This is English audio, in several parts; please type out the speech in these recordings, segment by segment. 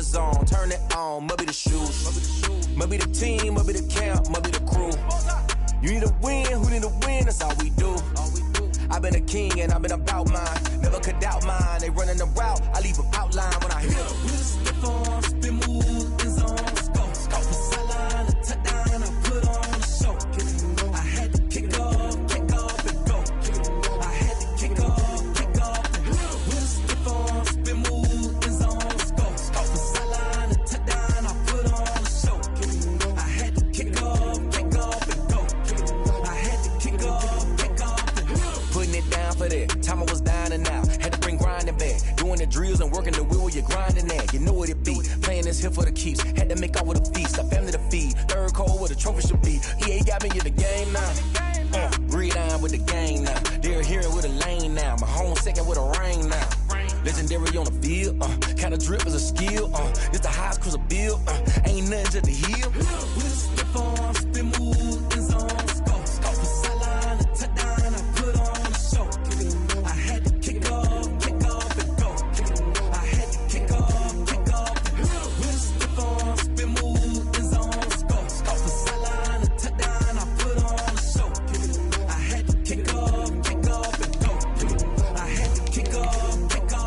zone, turn it on, must be the shoes. Must be the team, must be the camp, must be the crew. You need a win, who need a win, that's all we do. I've been a king and I've been about mine. Never could doubt mine, they running the route, I leave them outline when I hit them. We just stiff on, spin move, in zone, let's go. From sideline to touchdown, I put on a show. I had to kick off and go. I had to kick off and go. We just stiff on, spin move, in zone, let's go. From sideline to touchdown, I put on a show. I had to kick off and go. I had to kick off and go. Putting it down for that, time I was down and out. Had to bring grinding back, doing the drills and working the wheel where you're grinding at. You know what it be, playing this here for the keeps. Had to make off with a feast, a family to feed. Third cold where the trophy should be. EA got me in the game now. Breathe down with the game now. They're here with a lane now. My home second with a ring now. Legendary on the field, kinda drip is a skill. It's the highest cruiser bill, ain't nothing to the heel. We just skip on, spin move, in zone, let's go. From sideline to touchdown, I put on a show. I had to kick off and go. I had to kick off and go. We just skip on, spin move, in zone, let's go. From sideline to touchdown, I put on a show. I had to kick off and go. I had to kick off and go.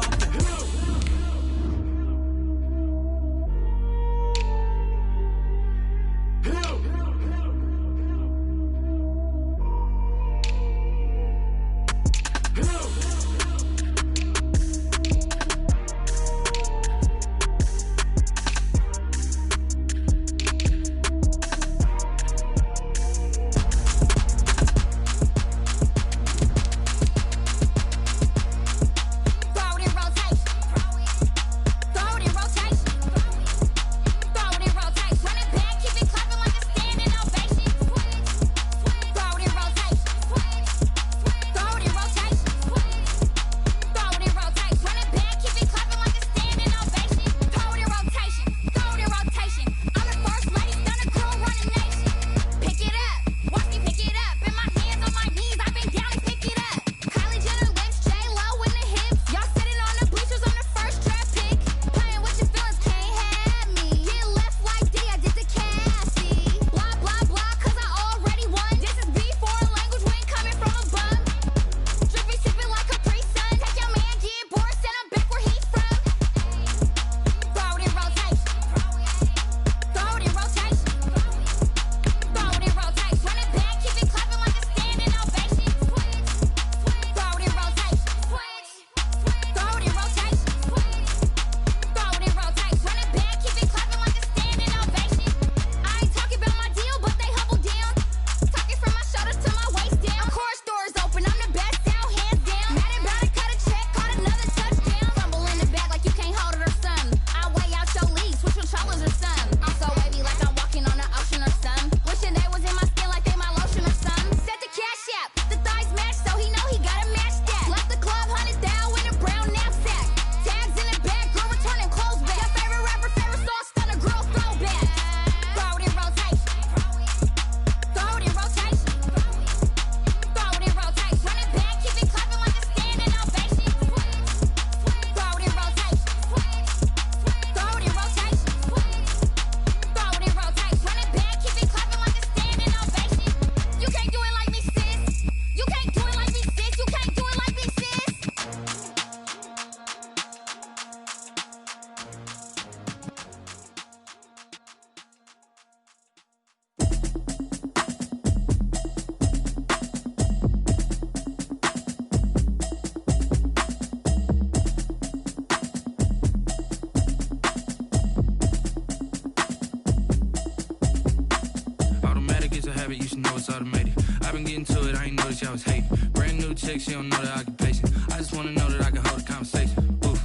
She don't know the occupation. I just wanna know that I can hold a conversation. Oof,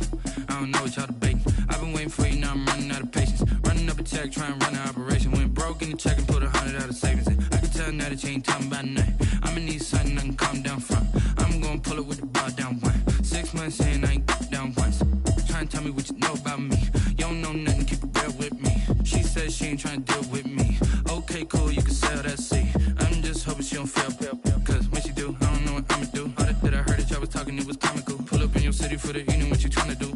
I don't know what y'all debating. I've been waiting for you, now I'm running out of patience. Running up a check, trying to run an operation. Went broke in the check and put 100 out of savings in. I can tell now that you ain't talking about nothing. I'ma need something I can calm down from. I'm gonna pull it with the bar down one. 6 months in, I ain't down once. Trying to tell me what you know about me. You don't know nothing, keep it real with me. She says she ain't trying to deal with me. Okay, cool, you can sell that seat. I'm just hoping she don't fail. Cause when she do, I don't know what I'ma do. All that I heard that y'all was talking, it was comical. Pull up in your city for the evening, what you tryna do?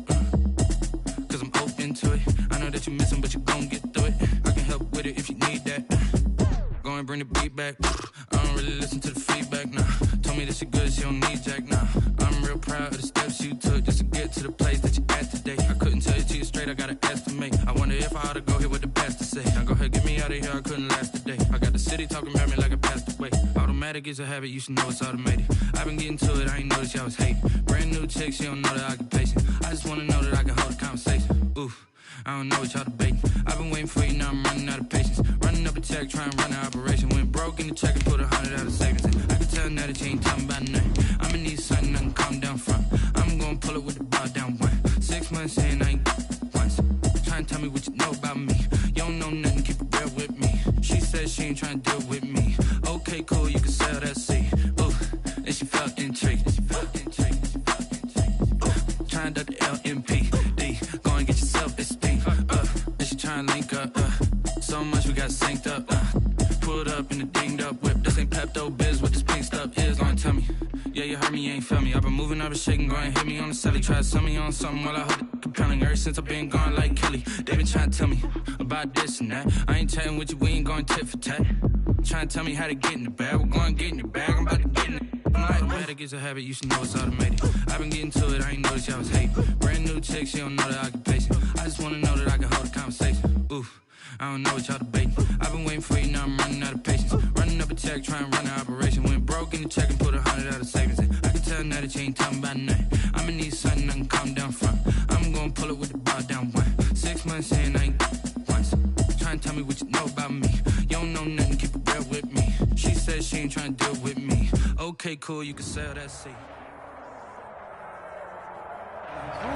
Cause I'm open to it. I know know that you missing, but you gon' get through it. I can help with it if you need that. Go and bring the beat back. I don't really listen to the feedback, nah. Told me that she good, she don't need jack, nah. I'm real proud of the steps you took just to get to the place that you at today. I couldn't tell you to you straight, I gotta estimate. I wonder if I ought to go here with the pastor say. Now go ahead, get me out of here, I couldn't last a day. I got the city talking about me like I passed away. Automatic is a habit, you should know it's automated. I've been getting to it, I ain't noticed y'all was hating. Brand new chick, she don't know the occupation. I just wanna know that I can hold a conversation. Oof, I don't know what y'all debating. I've been waiting for you, now I'm running out of patience. Running up a check, trying to run an operation. Went broke in the check and put 100 out of savings in. I can tell now that you ain't talking about nothing. I'ma need something I can calm down from. I'm gonna pull it with the bar down one. 6 months in, I ain't once. Trying to tell me what you know about me. You don't know nothing, keep it real with me. She said she ain't trying to deal with me. Okay, cool, you can sell that seat. Ooh, and she felt intrigued. Trying to duck the LMPD. Go and get yourself esteem. And she trying to link up. So much we got synced up. Pulled up in the dinged up whip. This ain't Pepto Biz, what this pink stuff is. Gonna tell me. Yeah, you heard me, you ain't felt me. I've been moving, I've been shaking, go and hit me on the celly. Try to sell me on something while I hold it compelling. Ever since I've been gone like Kelly, they been trying to tell me about this and that. I ain't chatting with you, we ain't going tit for tat. Trying to tell me how to get in the bag. We're going to get in your bag, I'm about to get in it. Automatic is a habit, you should know it's automated. I've been getting to it, I ain't noticed y'all was hating. Brand new chick, she don't know the occupation. I just wanna know that I can hold a conversation. Oof, I don't know what y'all debating. I've been waiting for you, now I'm running out of patience. Running up a check, trying to run an operation. Went broke in the check and put 100 out of savings in. I can tell now that you ain't talking about nothing. I'ma need something I can calm down from. I'm gonna pull it with the bar down one. 6 months in, I ain't once. Trying to tell me what you know about me. You don't know nothing, keep it real with me. She said she ain't trying to deal with me. Okay, cool, you can sell that seat.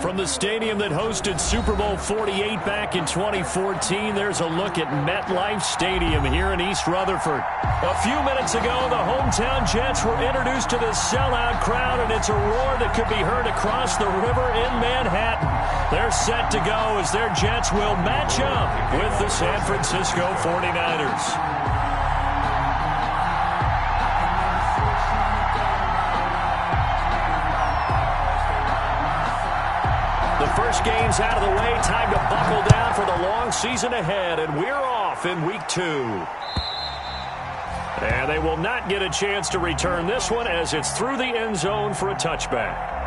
From the stadium that hosted Super Bowl 48 back in 2014, there's a look at MetLife Stadium here in East Rutherford. A few minutes ago, the hometown Jets were introduced to the sellout crowd, and it's a roar that could be heard across the river in Manhattan. They're set to go as their Jets will match up with the San Francisco 49ers. First game's out of the way. Time to buckle down for the long season ahead. And we're off in week 2. And they will not get a chance to return this one as it's through the end zone for a touchback.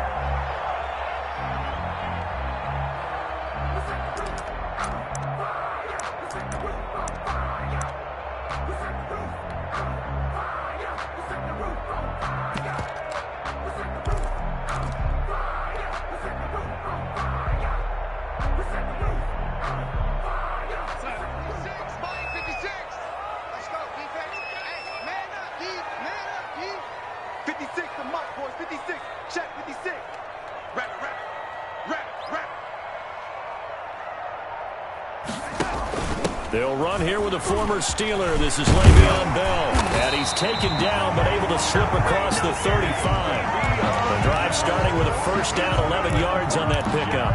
They'll run here with a former Steeler. This is Le'Veon Bell. And he's taken down but able to slip across the 35. The drive starting with a first down, 11 yards on that pickup.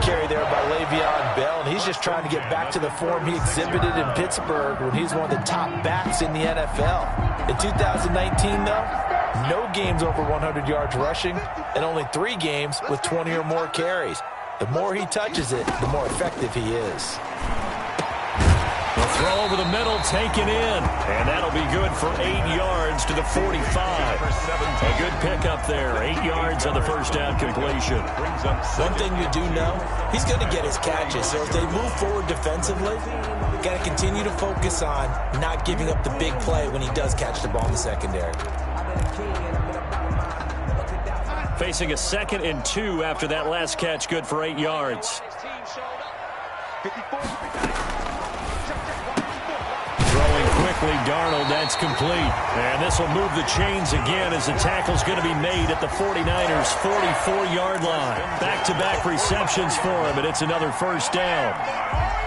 Carry there by Le'Veon Bell, and he's just trying to get back to the form he exhibited in Pittsburgh when he was one of the top backs in the NFL. In 2019, though, no games over 100 yards rushing and only 3 games with 20 or more carries. The more he touches it, the more effective he is. The throw over the middle taken in, and that'll be good for 8 yards to the 45. A good pickup there, 8 yards on the first down completion. One thing you do know, he's going to get his catches. So if they move forward defensively, you got to continue to focus on not giving up the big play when he does catch the ball in the secondary. Facing a 2nd and 2 after that last catch, good for 8 yards. Throwing quickly, Darnold, that's complete. And this will move the chains again as the tackle's going to be made at the 49ers' 44-yard line. Back-to-back receptions for him, and it's another first down.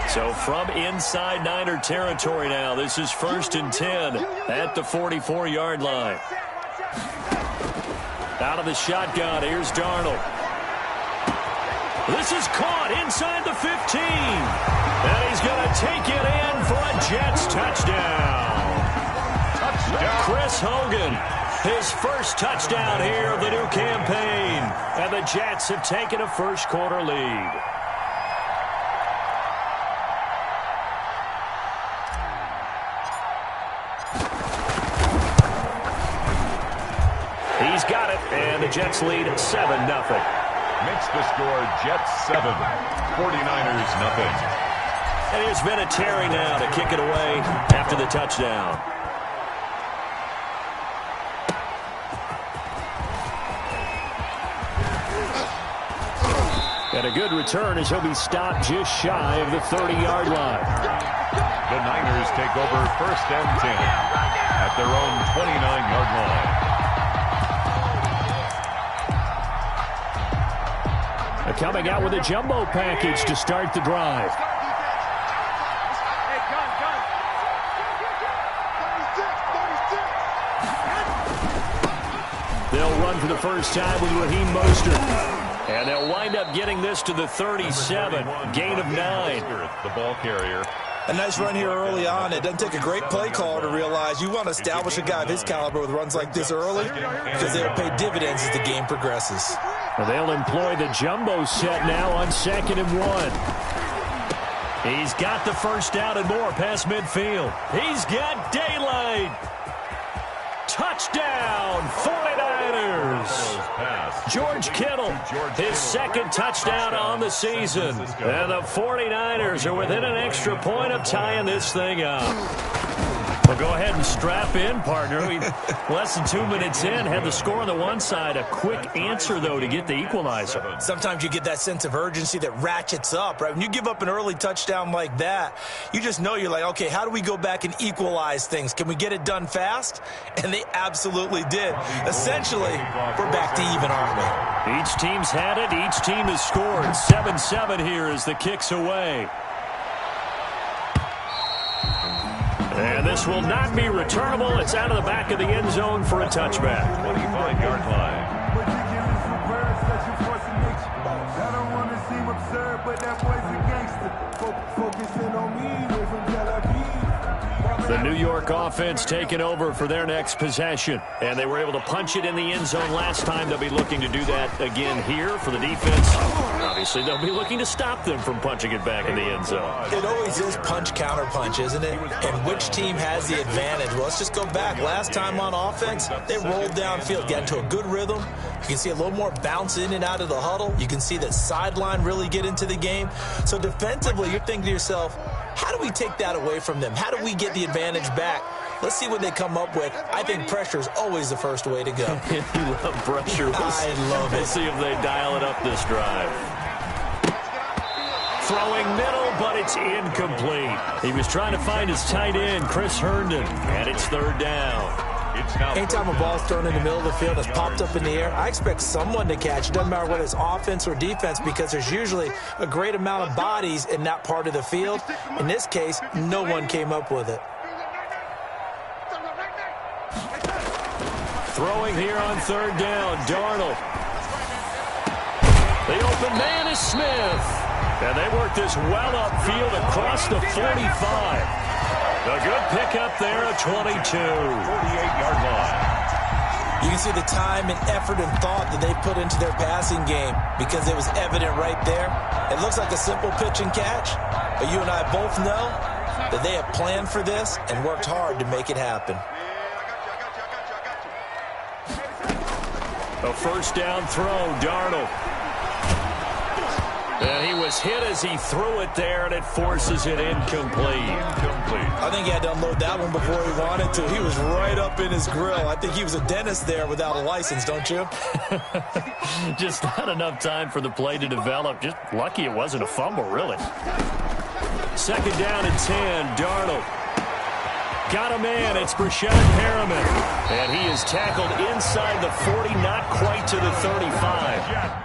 So from inside Niner territory now, this is 1st and 10 at the 44-yard line. Out of the shotgun, here's Darnold. This is caught inside the 15. And he's going to take it in for a Jets touchdown. Chris Hogan, his first touchdown here of the new campaign. And the Jets have taken a first quarter lead. Jets lead 7-0. Makes the score Jets 7, 49ers nothing. And here's Vinatieri now to kick it away after the touchdown. And a good return as he'll be stopped just shy of the 30-yard line. The Niners take over 1st and 10 at their own 29-yard line. Coming out with a jumbo package to start the drive. They'll run for the first time with Raheem Mostert. And they'll wind up getting this to the 37. Gain of 9. The ball carrier. A nice run here early on. It doesn't take a great play caller to realize you want to establish a guy of his caliber with runs like this early because they'll pay dividends as the game progresses. Well, they'll employ the jumbo set now on 2nd and 1. He's got the first down and more past midfield. He's got daylight. Touchdown, 49ers. George Kittle, his 2nd touchdown on the season. And the 49ers are within an extra point of tying this thing up. Well, go ahead and strap in, partner. Less than 2 minutes in, had the score on the one side. A quick answer, though, to get the equalizer. Sometimes you get that sense of urgency that ratchets up, right? When you give up an early touchdown like that, you just know you're like, okay, how do we go back and equalize things? Can we get it done fast? And they absolutely did. Essentially, we're back to even, aren't we? Each team's had it. Each team has scored. 7-7 here as the kick's away. And this will not be returnable. It's out of the back of the end zone for a touchback. 25-yard line. The New York offense taking over for their next possession. And they were able to punch it in the end zone last time. They'll be looking to do that again here for the defense. Obviously, they'll be looking to stop them from punching it back in the end zone. It always is punch-counter-punch, isn't it? And which team has the advantage? Well, let's just go back. Last time on offense, they rolled downfield, got into a good rhythm. You can see a little more bounce in and out of the huddle. You can see that sideline really get into the game. So defensively, you're thinking to yourself, how do we take that away from them? How do we get the advantage back? Let's see what they come up with. I think pressure is always the first way to go. You love pressure. I love it. We'll see if they dial it up this drive. Throwing middle, but it's incomplete. He was trying to find his tight end, Chris Herndon, and it's 3rd down. Anytime a ball's thrown in the middle of the field that's popped up in the air, I expect someone to catch. It doesn't matter whether it's offense or defense because there's usually a great amount of bodies in that part of the field. In this case, no one came up with it. Throwing here on 3rd down, Darnold. The open man is Smith. And they work this well upfield across the 45. A good pickup there at 22. 48-yard line. You can see the time and effort and thought that they put into their passing game because it was evident right there. It looks like a simple pitch and catch, but you and I both know that they have planned for this and worked hard to make it happen. A 1st down throw, Darnold. And he was hit as he threw it there, and it forces it incomplete. I think he had to unload that one before he wanted to. He was right up in his grill. I think he was a dentist there without a license, don't you? Just not enough time for the play to develop. Just lucky it wasn't a fumble, really. 2nd down and 10, Darnold. Got a man, it's Brashad Perriman. And he is tackled inside the 40, not quite to the 35.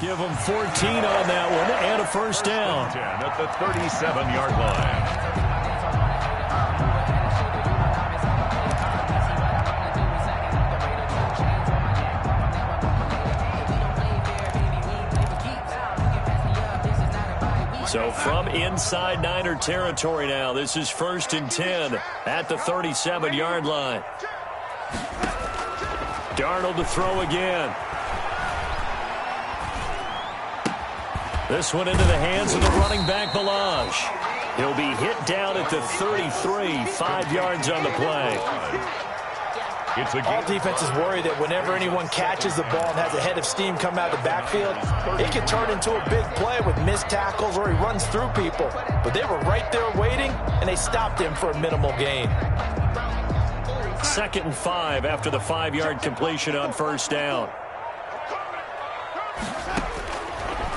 Give them 14 on that one and a 1st down. 10 at the 37-yard line. So from inside Niner territory now, this is 1st and 10 at the 37-yard line. Darnold to throw again. This one into the hands of the running back, Balaj. He'll be hit down at the 33, 5 yards on the play. All defenses worry that whenever anyone catches the ball and has a head of steam come out of the backfield, it can turn into a big play with missed tackles or he runs through people. But they were right there waiting, and they stopped him for a minimal gain. 2nd and 5 after the 5-yard completion on 1st down.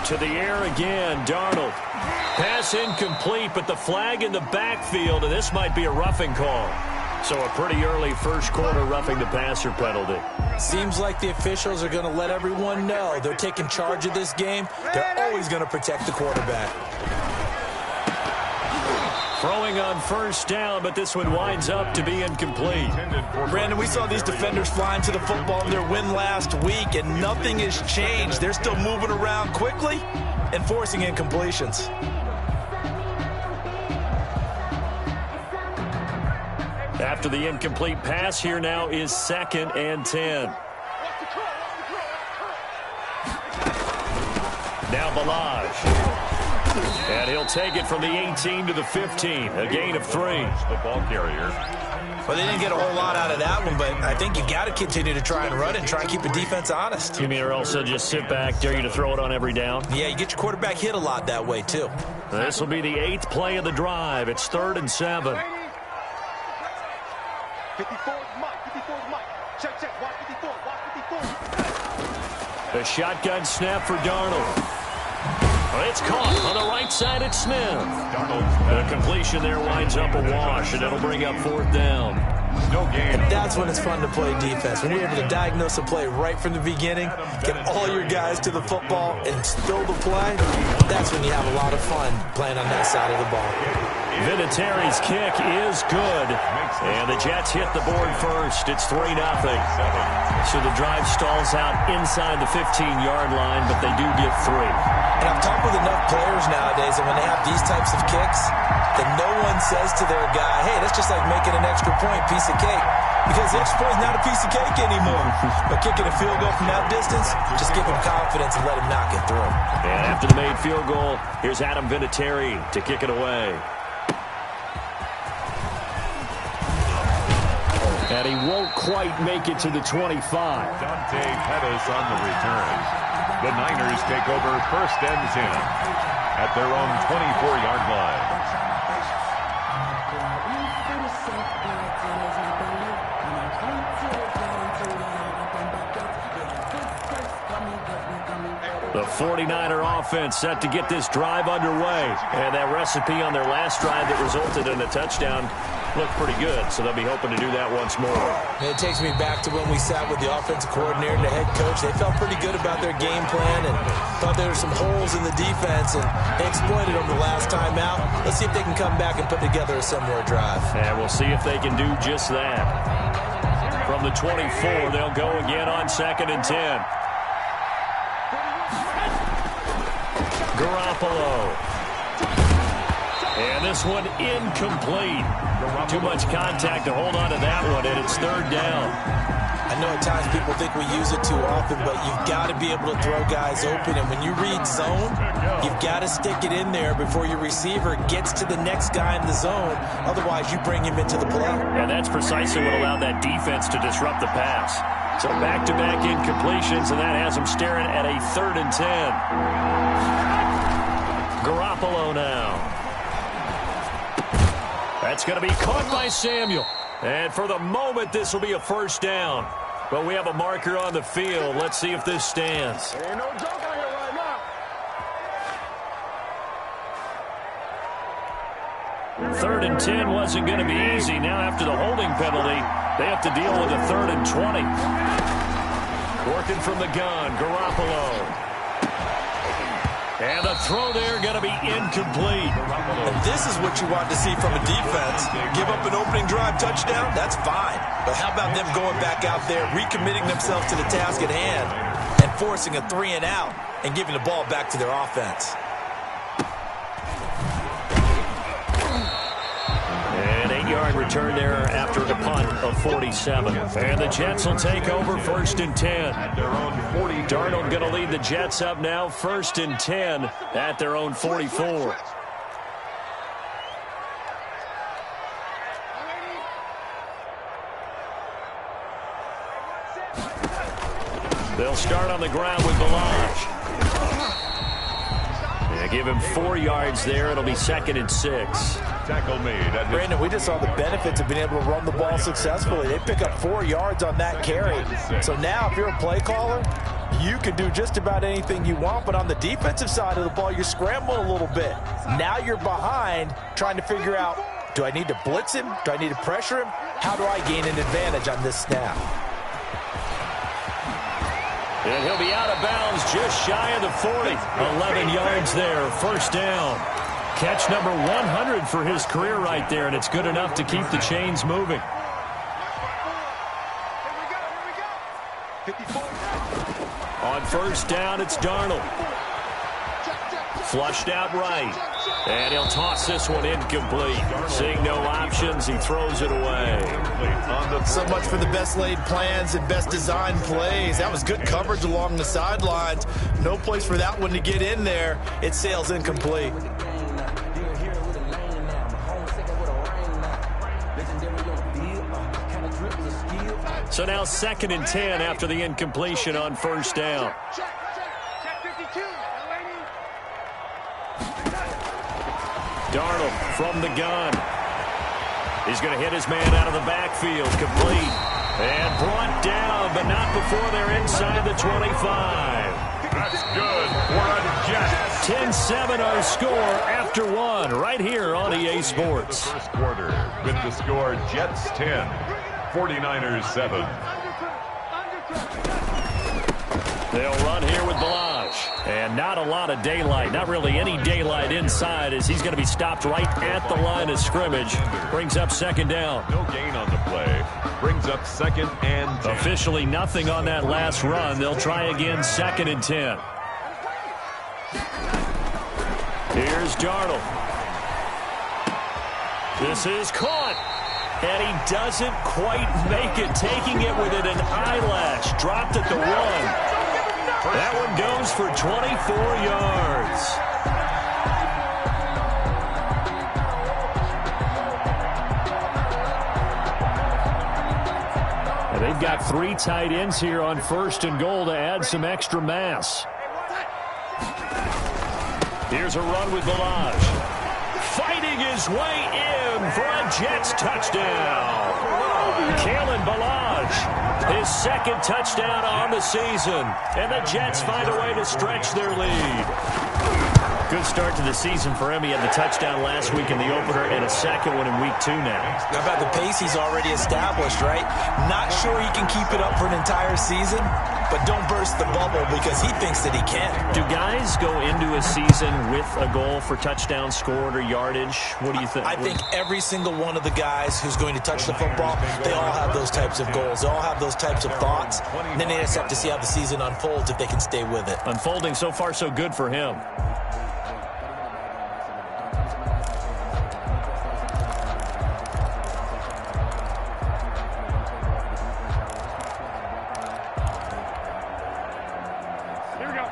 To the air again, Darnold. Pass incomplete, but the flag in the backfield, and this might be a roughing call. So a pretty early first quarter roughing the passer penalty. Seems like the officials are going to let everyone know they're taking charge of this game. They're always going to protect the quarterback. Throwing on 1st down, but this one winds up to be incomplete. Brandon, we saw these defenders flying to the football in their win last week, and nothing has changed. They're still moving around quickly and forcing incompletions. After the incomplete pass, here now is 2nd and 10. Now Balaj. And he'll take it from the 18 to the 15. A gain of 3. The ball carrier. Well, they didn't get a whole lot out of that one, but I think you got to continue to try and run and try and keep the defense honest. You mean or else they'll just sit back, dare you to throw it on every down? Yeah, you get your quarterback hit a lot that way, too. This will be the 8th play of the drive. It's 3rd and 7. 54 Mike, 54 Mike. Check, watch 54, watch 54. The shotgun snap for Darnold. It's caught on the right side at Smith. The completion there winds up a wash, and it'll bring up 4th down. No gain. That's when it's fun to play defense. When you're able to diagnose a play right from the beginning, get all your guys to the football, and still the play, that's when you have a lot of fun playing on that side of the ball. Vinatieri's kick is good, and the Jets hit the board first. It's 3-0. So the drive stalls out inside the 15-yard line, but they do get 3. And I've talked with enough players nowadays that when they have these types of kicks, that no one says to their guy, hey, that's just like making an extra point, piece of cake. Because the extra point is not a piece of cake anymore. But kicking a field goal from that distance, just give him confidence and let him knock it through. And after the made field goal, here's Adam Vinatieri to kick it away. And he won't quite make it to the 25. Dante Pettis on the return. The Niners take over 1st and 10 at their own 24-yard line. The 49er offense set to get this drive underway. And that recipe on their last drive that resulted in a touchdown looked pretty good, so they'll be hoping to do that once more. And it takes me back to when we sat with the offensive coordinator and the head coach. They felt pretty good about their game plan and thought there were some holes in the defense, and they exploited them the last time out. Let's see if they can come back and put together a similar drive. And we'll see if they can do just that. From the 24, they'll go again on 2nd and 10. Garoppolo. And this one incomplete. Too much contact to hold on to that one, and it's 3rd down. I know at times people think we use it too often, but you've got to be able to throw guys open. And when you read zone, you've got to stick it in there before your receiver gets to the next guy in the zone. Otherwise, you bring him into the play. And that's precisely what allowed that defense to disrupt the pass. So back-to-back incompletions, and that has them staring at a 3rd and 10. Garoppolo now. That's going to be caught by Samuel. And for the moment, this will be a 1st down. But we have a marker on the field. Let's see if this stands. Ain't no joke out here right now. 3rd and 10 wasn't going to be easy. Now after the holding penalty, they have to deal with a 3rd and 20. Working from the gun, Garoppolo. And the throw there going to be incomplete. And this is what you want to see from a defense. Give up an opening drive touchdown, that's fine. But how about them going back out there, recommitting themselves to the task at hand, and forcing a 3 and out and giving the ball back to their offense? 40-yard return there after a punt of 47. And the Jets will take over 1st and 10. At their own 40. Darnold going to lead the Jets up now 1st and 10 at their own 44. They'll start on the ground with Balaj. They give him 4 yards there. It'll be 2nd and 6. Tackle made. Brandon, we just saw the benefits of being able to run the ball successfully. They pick up 4 yards on that carry. So now if you're a play caller, you can do just about anything you want. But on the defensive side of the ball, you're scrambling a little bit. Now you're behind trying to figure out, do I need to blitz him? Do I need to pressure him? How do I gain an advantage on this snap? And he'll be out of bounds just shy of the 40. 11 yards there, 1st down. Catch number 100 for his career right there, and it's good enough to keep the chains moving. On 1st down, it's Darnold. Flushed out right. And he'll toss this one incomplete. Seeing no options, he throws it away. So much for the best laid plans and best designed plays. That was good coverage along the sidelines. No place for that one to get in there. It sails incomplete. So now 2nd and 10 after the incompletion on 1st down. Darnold from the gun. He's going to hit his man out of the backfield. Complete. And brought down, but not before they're inside the 25. That's good for a Jet. 10-7 our score after 1 right here on EA Sports. The 1st quarter with the score Jets 10, 49ers 7. They'll run here with Balaj. And not a lot of daylight, not really any daylight inside, as he's going to be stopped right at the line of scrimmage. Brings up 2nd down. No gain on the play. Brings up 2nd and 10. Officially nothing on that last run. They'll try again 2nd and 10. Here's Darnold. This is caught. And he doesn't quite make it, taking it within an eyelash. Dropped at the 1. That one goes for 24 yards. And they've got 3 tight ends here on 1st and goal to add some extra mass. Here's a run with Balaj. Fighting his way in for a Jets touchdown. Kalen Balaj, his 2nd touchdown on the season. And the Jets find a way to stretch their lead. Good start to the season for him. He had the touchdown last week in the opener and a 2nd one in week 2 now. How about the pace he's already established, right? Not sure he can keep it up for an entire season, but don't burst the bubble because he thinks that he can. Do guys go into a season with a goal for touchdown scored or yardage? What do you think? I think every single one of the guys who's going to touch the football, they all have those types of goals. They all have those types of thoughts. And then they just have to see how the season unfolds if they can stay with it. Unfolding so far so good for him.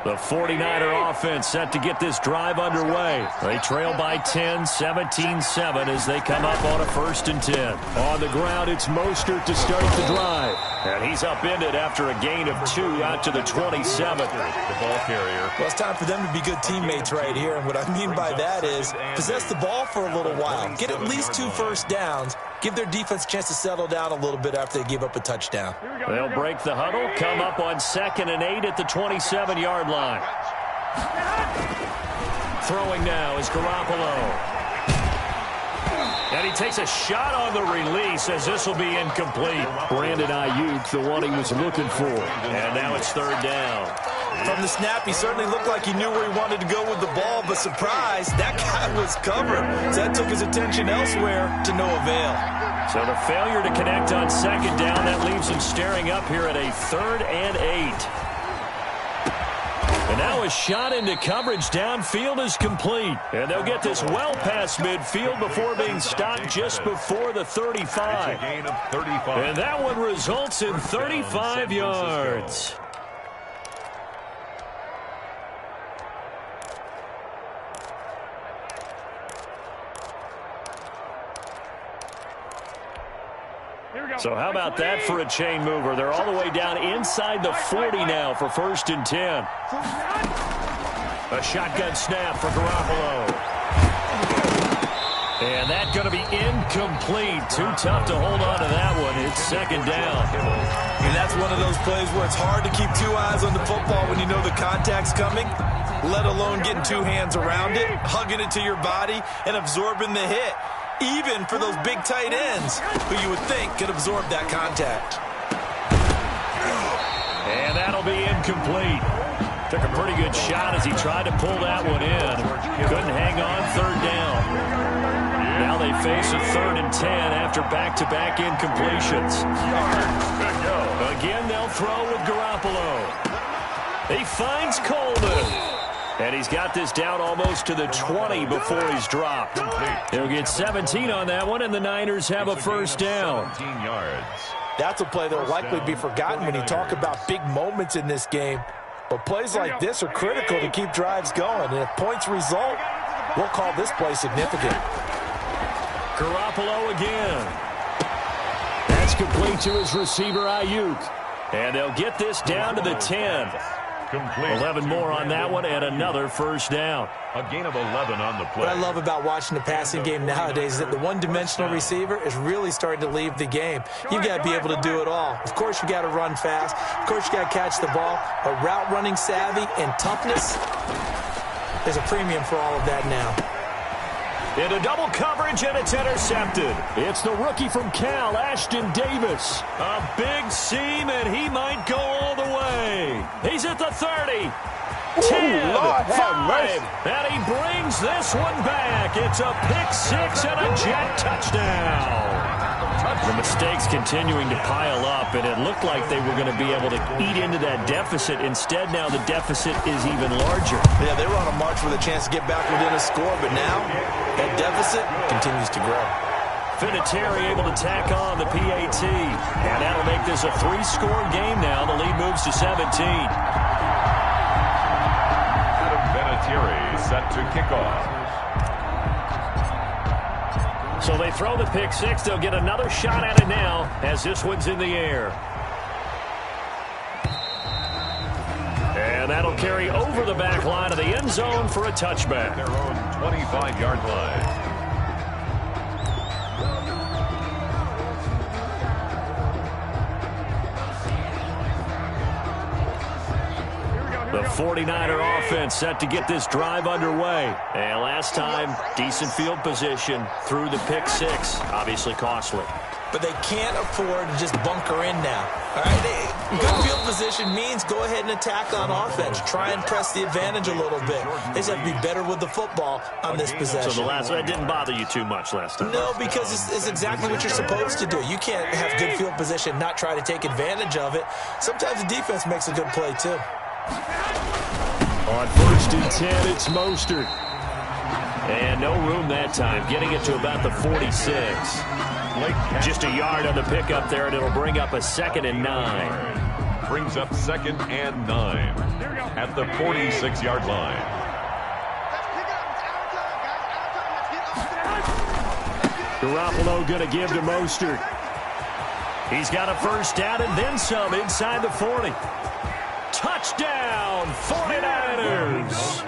The 49er offense set to get this drive underway. They trail by 10, 17-7 as they come up on a 1st and 10. On the ground, it's Mostert to start the drive. And he's upended after a gain of 2 out to the 27. The ball carrier. Well, it's time for them to be good teammates right here. And what I mean by that is possess the ball for a little while. Get at least 2 first downs. Give their defense a chance to settle down a little bit after they give up a touchdown. They'll break the huddle, come up on 2nd and 8 at the 27-yard line. Throwing now is Garoppolo. And he takes a shot on the release as this will be incomplete. Brandon Ayuk, the one he was looking for. And now it's 3rd down. From the snap, he certainly looked like he knew where he wanted to go with the ball, but surprise, that guy was covered. So that took his attention elsewhere to no avail. So the failure to connect on 2nd down, that leaves him staring up here at a 3rd and 8. And Now a shot into coverage downfield is complete. And they'll get this well past midfield before being stopped just before the 35. Gain of 35. And that one results in 35 yards. So how about that for a chain mover? They're all the way down inside the 40 now for 1st and 10. A shotgun snap for Garoppolo. And that's going to be incomplete. Too tough to hold on to that one. It's 2nd down. And that's one of those plays where it's hard to keep 2 eyes on the football when you know the contact's coming, let alone getting 2 hands around it, hugging it to your body, and absorbing the hit. Even for those big tight ends who you would think could absorb that contact. And that'll be incomplete. Took a pretty good shot as he tried to pull that one in. Couldn't hang on, 3rd down. Now they face a 3rd and 10 after back-to-back incompletions. Again, they'll throw with Garoppolo. He finds Coleman. And he's got this down almost to the 20 before he's dropped. He'll get 17 on that one, and the Niners have a 1st down. 17 yards. That's a play that will likely be forgotten when you talk about big moments in this game. But plays like this are critical to keep drives going. And if points result, we'll call this play significant. Garoppolo again. That's complete to his receiver, Ayuk. And they'll get this down to the 10. Complete. 11 more on that one and another 1st down. A gain of 11 on the play. What I love about watching the passing game nowadays is that the one-dimensional receiver is really starting to leave the game. You've got to be able to do it all. Of course, you got to run fast. Of course, you got to catch the ball. A route running savvy and toughness, there's a premium for all of that now. Into double coverage, and it's intercepted. It's the rookie from Cal, Ashton Davis. A big seam, and he might go all the way. He's at the 30. 10, Lord, 5, and he brings this one back. It's a pick 6 and a jet touchdown. The mistakes continuing to pile up, and it looked like they were going to be able to eat into that deficit. Instead, now the deficit is even larger. Yeah, they were on a march with a chance to get back within a score, but now that deficit continues to grow. Vinatieri able to tack on the PAT, and that'll make this a 3-score game now. The lead moves to 17. Adam Vinatieri set to kick off. So they throw the pick 6. They'll get another shot at it now as this one's in the air. And that'll carry over the back line of the end zone for a touchback. Their own 25-yard line. The 49er offense set to get this drive underway. And last time, decent field position through the pick 6. Obviously costly. But they can't afford to just bunker in now. All right, good field position means go ahead and attack on offense. Try and press the advantage a little bit. They just have to be better with the football on this possession. So that didn't bother you too much last time? No, because it's exactly what you're supposed to do. You can't have good field position, not try to take advantage of it. Sometimes the defense makes a good play, too. On 1st and 10, it's Mostert. And no room that time, getting it to about the 46. Just a yard on the pickup there, and it'll bring up a 2nd and 9. Brings up 2nd and 9 at the 46-yard line. Garoppolo going to give to Mostert. He's got a 1st down and then some inside the 40. Touchdown, 49ers.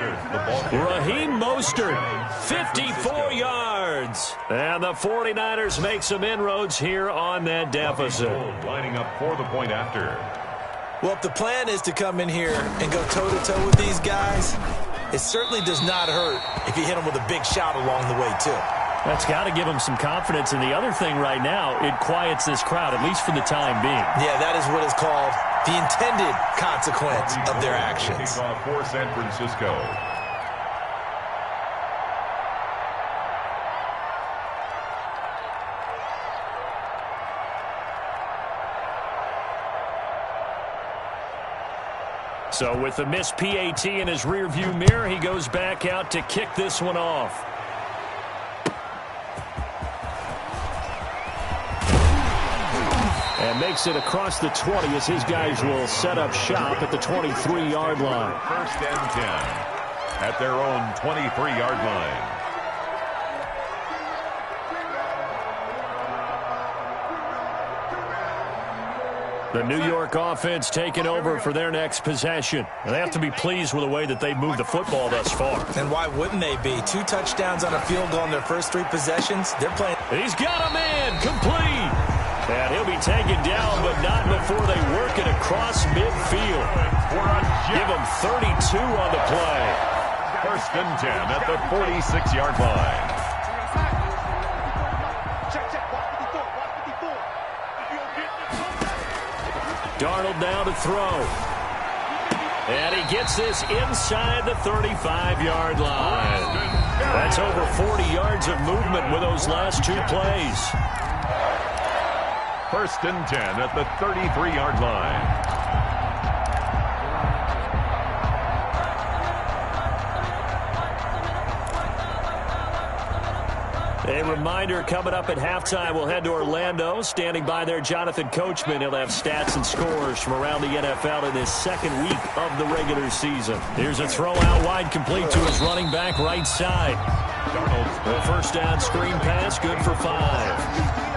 Raheem Mostert, 54 yards. And the 49ers make some inroads here on that deficit. Lining up for the point after. Well, if the plan is to come in here and go toe-to-toe with these guys, it certainly does not hurt if you hit them with a big shot along the way, too. That's got to give them some confidence. And the other thing right now, it quiets this crowd, at least for the time being. Yeah, that is what is called the intended consequence of their actions. Kickoff for San Francisco. So with the missed PAT in his rearview mirror, he goes back out to kick this one off. And makes it across the 20 as his guys will set up shop at the 23-yard line. First and 10 at their own 23-yard line. The New York offense taking over for their next possession. They have to be pleased with the way that they've moved the football thus far. And why wouldn't they be? 2 touchdowns on a field goal in their first 3 possessions. They're playing. He's got a man complete. And he'll be taken down, but not before they work it across midfield. Give him 32 on the play. First and 10 at the 46-yard line. Darnold now to throw. And he gets this inside the 35-yard line. That's over 40 yards of movement with those last 2 plays. First and 10 at the 33-yard line. A reminder, coming up at halftime, we'll head to Orlando. Standing by there, Jonathan Coachman. He'll have stats and scores from around the NFL in his second week of the regular season. Here's a throw out wide, complete to his running back right side. The first down screen pass, good for 5.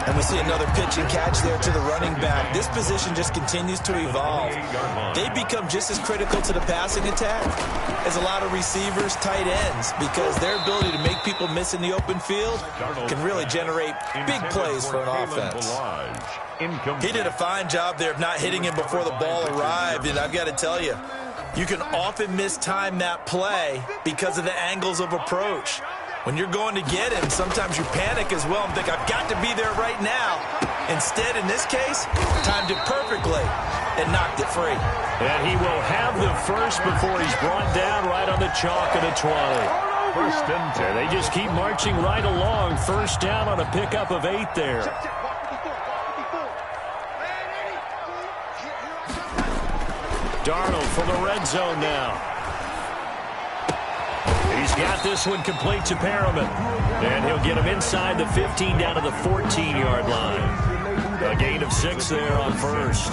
And we see another pitch and catch there to the running back. This position just continues to evolve. They become just as critical to the passing attack as a lot of receivers, tight ends, because their ability to make people miss in the open field can really generate big plays for an offense. He did a fine job there of not hitting him before the ball arrived, and I've got to tell you, you can often mistime that play because of the angles of approach. When you're going to get him, sometimes you panic as well and think, I've got to be there right now. Instead, in this case, timed it perfectly and knocked it free. And he will have the first before he's brought down right on the chalk of the 20. First and 10. They just keep marching right along. First down on a pickup of 8 there. Darnold from the red zone now. He's got this one complete to Perriman. And he'll get him inside the 15 down to the 14-yard line. A gain of 6 there on first.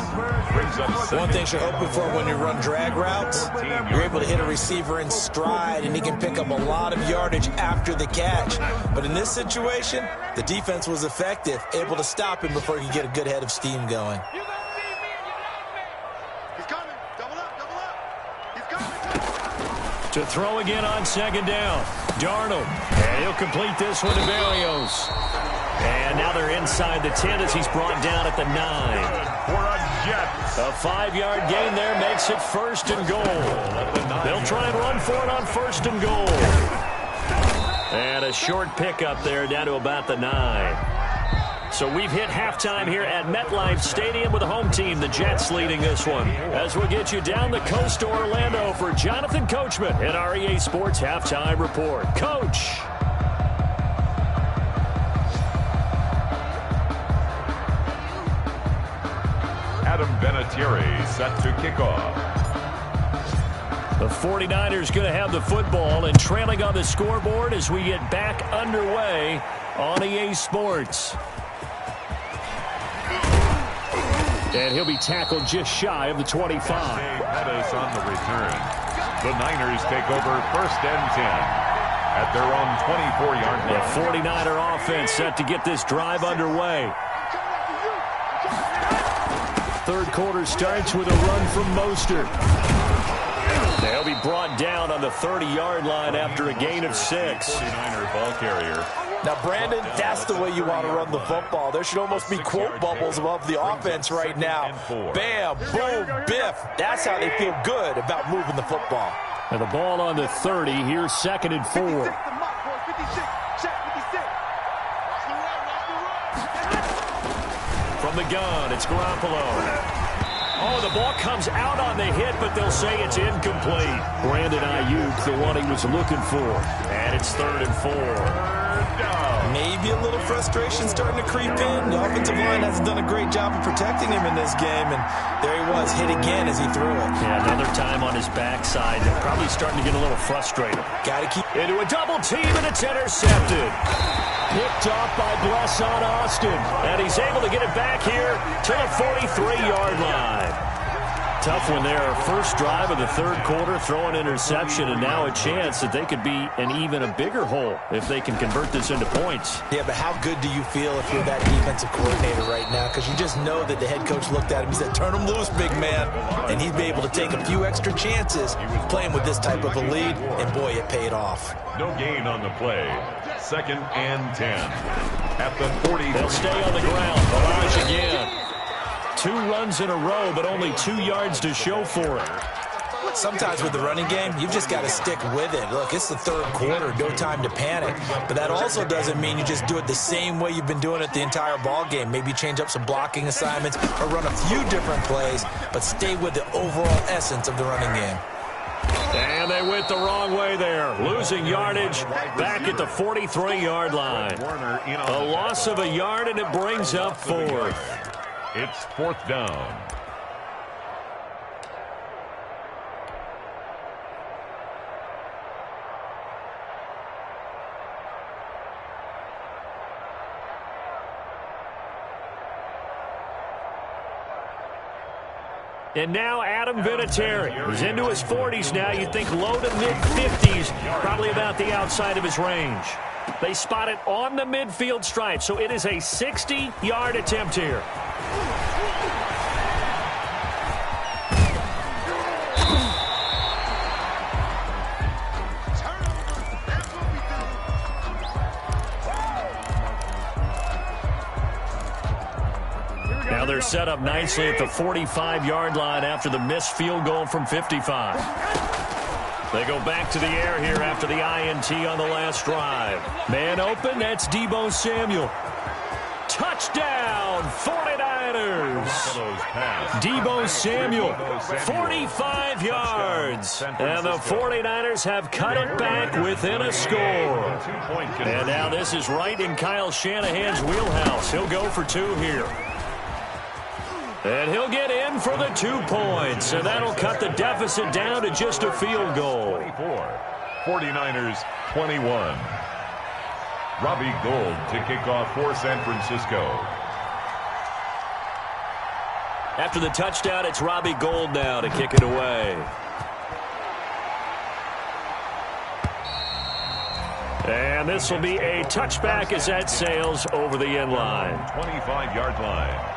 One thing you're hoping for when you run drag routes, you're able to hit a receiver in stride, and he can pick up a lot of yardage after the catch. But in this situation, the defense was effective, able to stop him before he could get a good head of steam going. To throw again on second down. Darnold. And he'll complete this one to Berrios. And now they're inside the 10 as he's brought down at the 9. A 5-yard gain there makes it first and goal. They'll try and run for it on first and goal. And a short pickup there down to about the 9. So we've hit halftime here at MetLife Stadium with the home team, the Jets, leading this one. As we'll get you down the coast to Orlando for Jonathan Coachman at our EA Sports Halftime Report. Coach. Adam Vinatieri set to kick off. The 49ers going to have the football and trailing on the scoreboard as we get back underway on EA Sports. And he'll be tackled just shy of the 25. Pettis on the return. The Niners take over first and 10 at their own 24-yard line. The 49er offense set to get this drive underway. Third quarter starts with a run from Mostert. They'll be brought down on the 30-yard line after a gain of 6. 49er ball carrier. Now, Brandon, that's the way you want to run the football. There should almost be quote bubbles above the offense right now. Bam, boom, biff. That's how they feel good about moving the football. And the ball on the 30. Here's second and 4. From the gun, it's Garoppolo. Oh, the ball comes out on the hit, but they'll say it's incomplete. Brandon Ayuk, the one he was looking for. And it's 3rd and 4. Maybe a little frustration starting to creep in. The offensive line hasn't done a great job of protecting him in this game, and there he was, hit again as he threw it. Yeah, another time on his backside. They're probably starting to get a little frustrated. Got to keep into a double team, and it's intercepted. Picked off by Blesson Austin, and he's able to get it back here to the 43-yard line. Tough one there. First drive of the 3rd quarter, throw an interception, and now a chance that they could be an even a bigger hole if they can convert this into points. Yeah, but how good do you feel if you're that defensive coordinator right now? Because you just know that the head coach looked at him and said, turn him loose, big man. And he'd be able to take a few extra chances playing with this type of a lead, and boy, it paid off. No gain on the play. 2nd and 10. At the 40. They'll stay on the ground. Barrage again. 2 runs in a row, but only 2 yards to show for it. Sometimes with the running game, you've just got to stick with it. Look, it's the 3rd quarter, no time to panic. But that also doesn't mean you just do it the same way you've been doing it the entire ball game. Maybe change up some blocking assignments or run a few different plays, but stay with the overall essence of the running game. And they went the wrong way there. Losing yardage back at the 43-yard line. A loss of a yard, and it brings up 4th. It's 4th down. And now Adam Vinatieri. He's into his 40s now. You'd think low to mid-50s, probably about the outside of his range. They spot it on the midfield stripe, so it is a 60-yard attempt here. Now they're set up nicely at the 45-yard line after the missed field goal from 55. They go back to the air here after the INT on the last drive. Man open, that's Deebo Samuel. Touchdown, 49ers. Deebo Samuel, 45 yards. And the 49ers have cut it back within a score. And now this is right in Kyle Shanahan's wheelhouse. He'll go for 2 here. And he'll get in for the 2 points. And that'll cut the deficit down to just a field goal. 49ers 21. Robbie Gould to kick off for San Francisco. After the touchdown, it's Robbie Gould now to kick it away. And this will be a touchback as that sails over the end line. 25-yard line.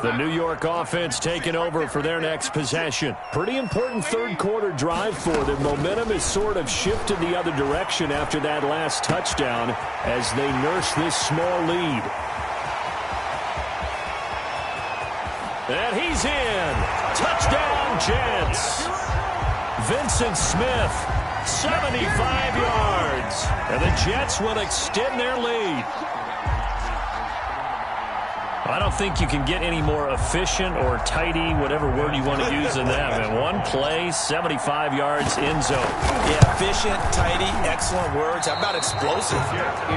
The New York offense taking over for their next possession. Pretty important 3rd quarter drive for them. Momentum has sort of shifted the other direction after that last touchdown as they nurse this small lead. And he's in. Touchdown, Jets. Vincent Smith, 75 yards. And the Jets will extend their lead. I don't think you can get any more efficient or tidy, whatever word you want to use in that. Man, 1 play, 75 yards, end zone. Yeah, efficient, tidy, excellent words. How about explosive?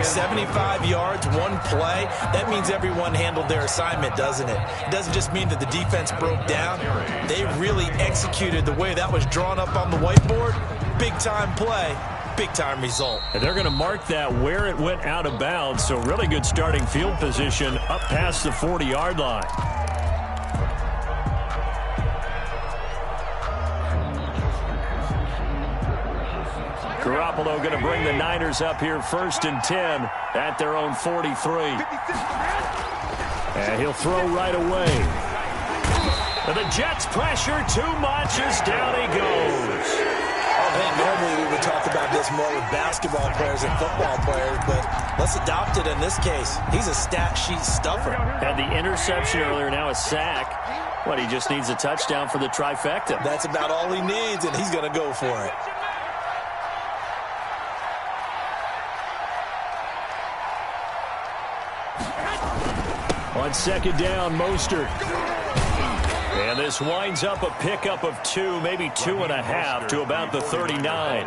75 yards, 1 play. That means everyone handled their assignment, doesn't it? It doesn't just mean that the defense broke down. They really executed the way that was drawn up on the whiteboard. Big-time play. Big-time result. And they're going to mark that where it went out of bounds, so really good starting field position up past the 40-yard line. Garoppolo going to bring the Niners up here 1st and 10 at their own 43. And he'll throw right away. And the Jets pressure too much as down he goes. I think normally we would talk about this more with basketball players and football players, but let's adopt it in this case. He's a stat sheet stuffer. Had the interception earlier, now a sack. But he just needs a touchdown for the trifecta. That's about all he needs, and he's going to go for it. on second down, Mostert. And this winds up a pickup of 2, maybe 2.5 to about the 39.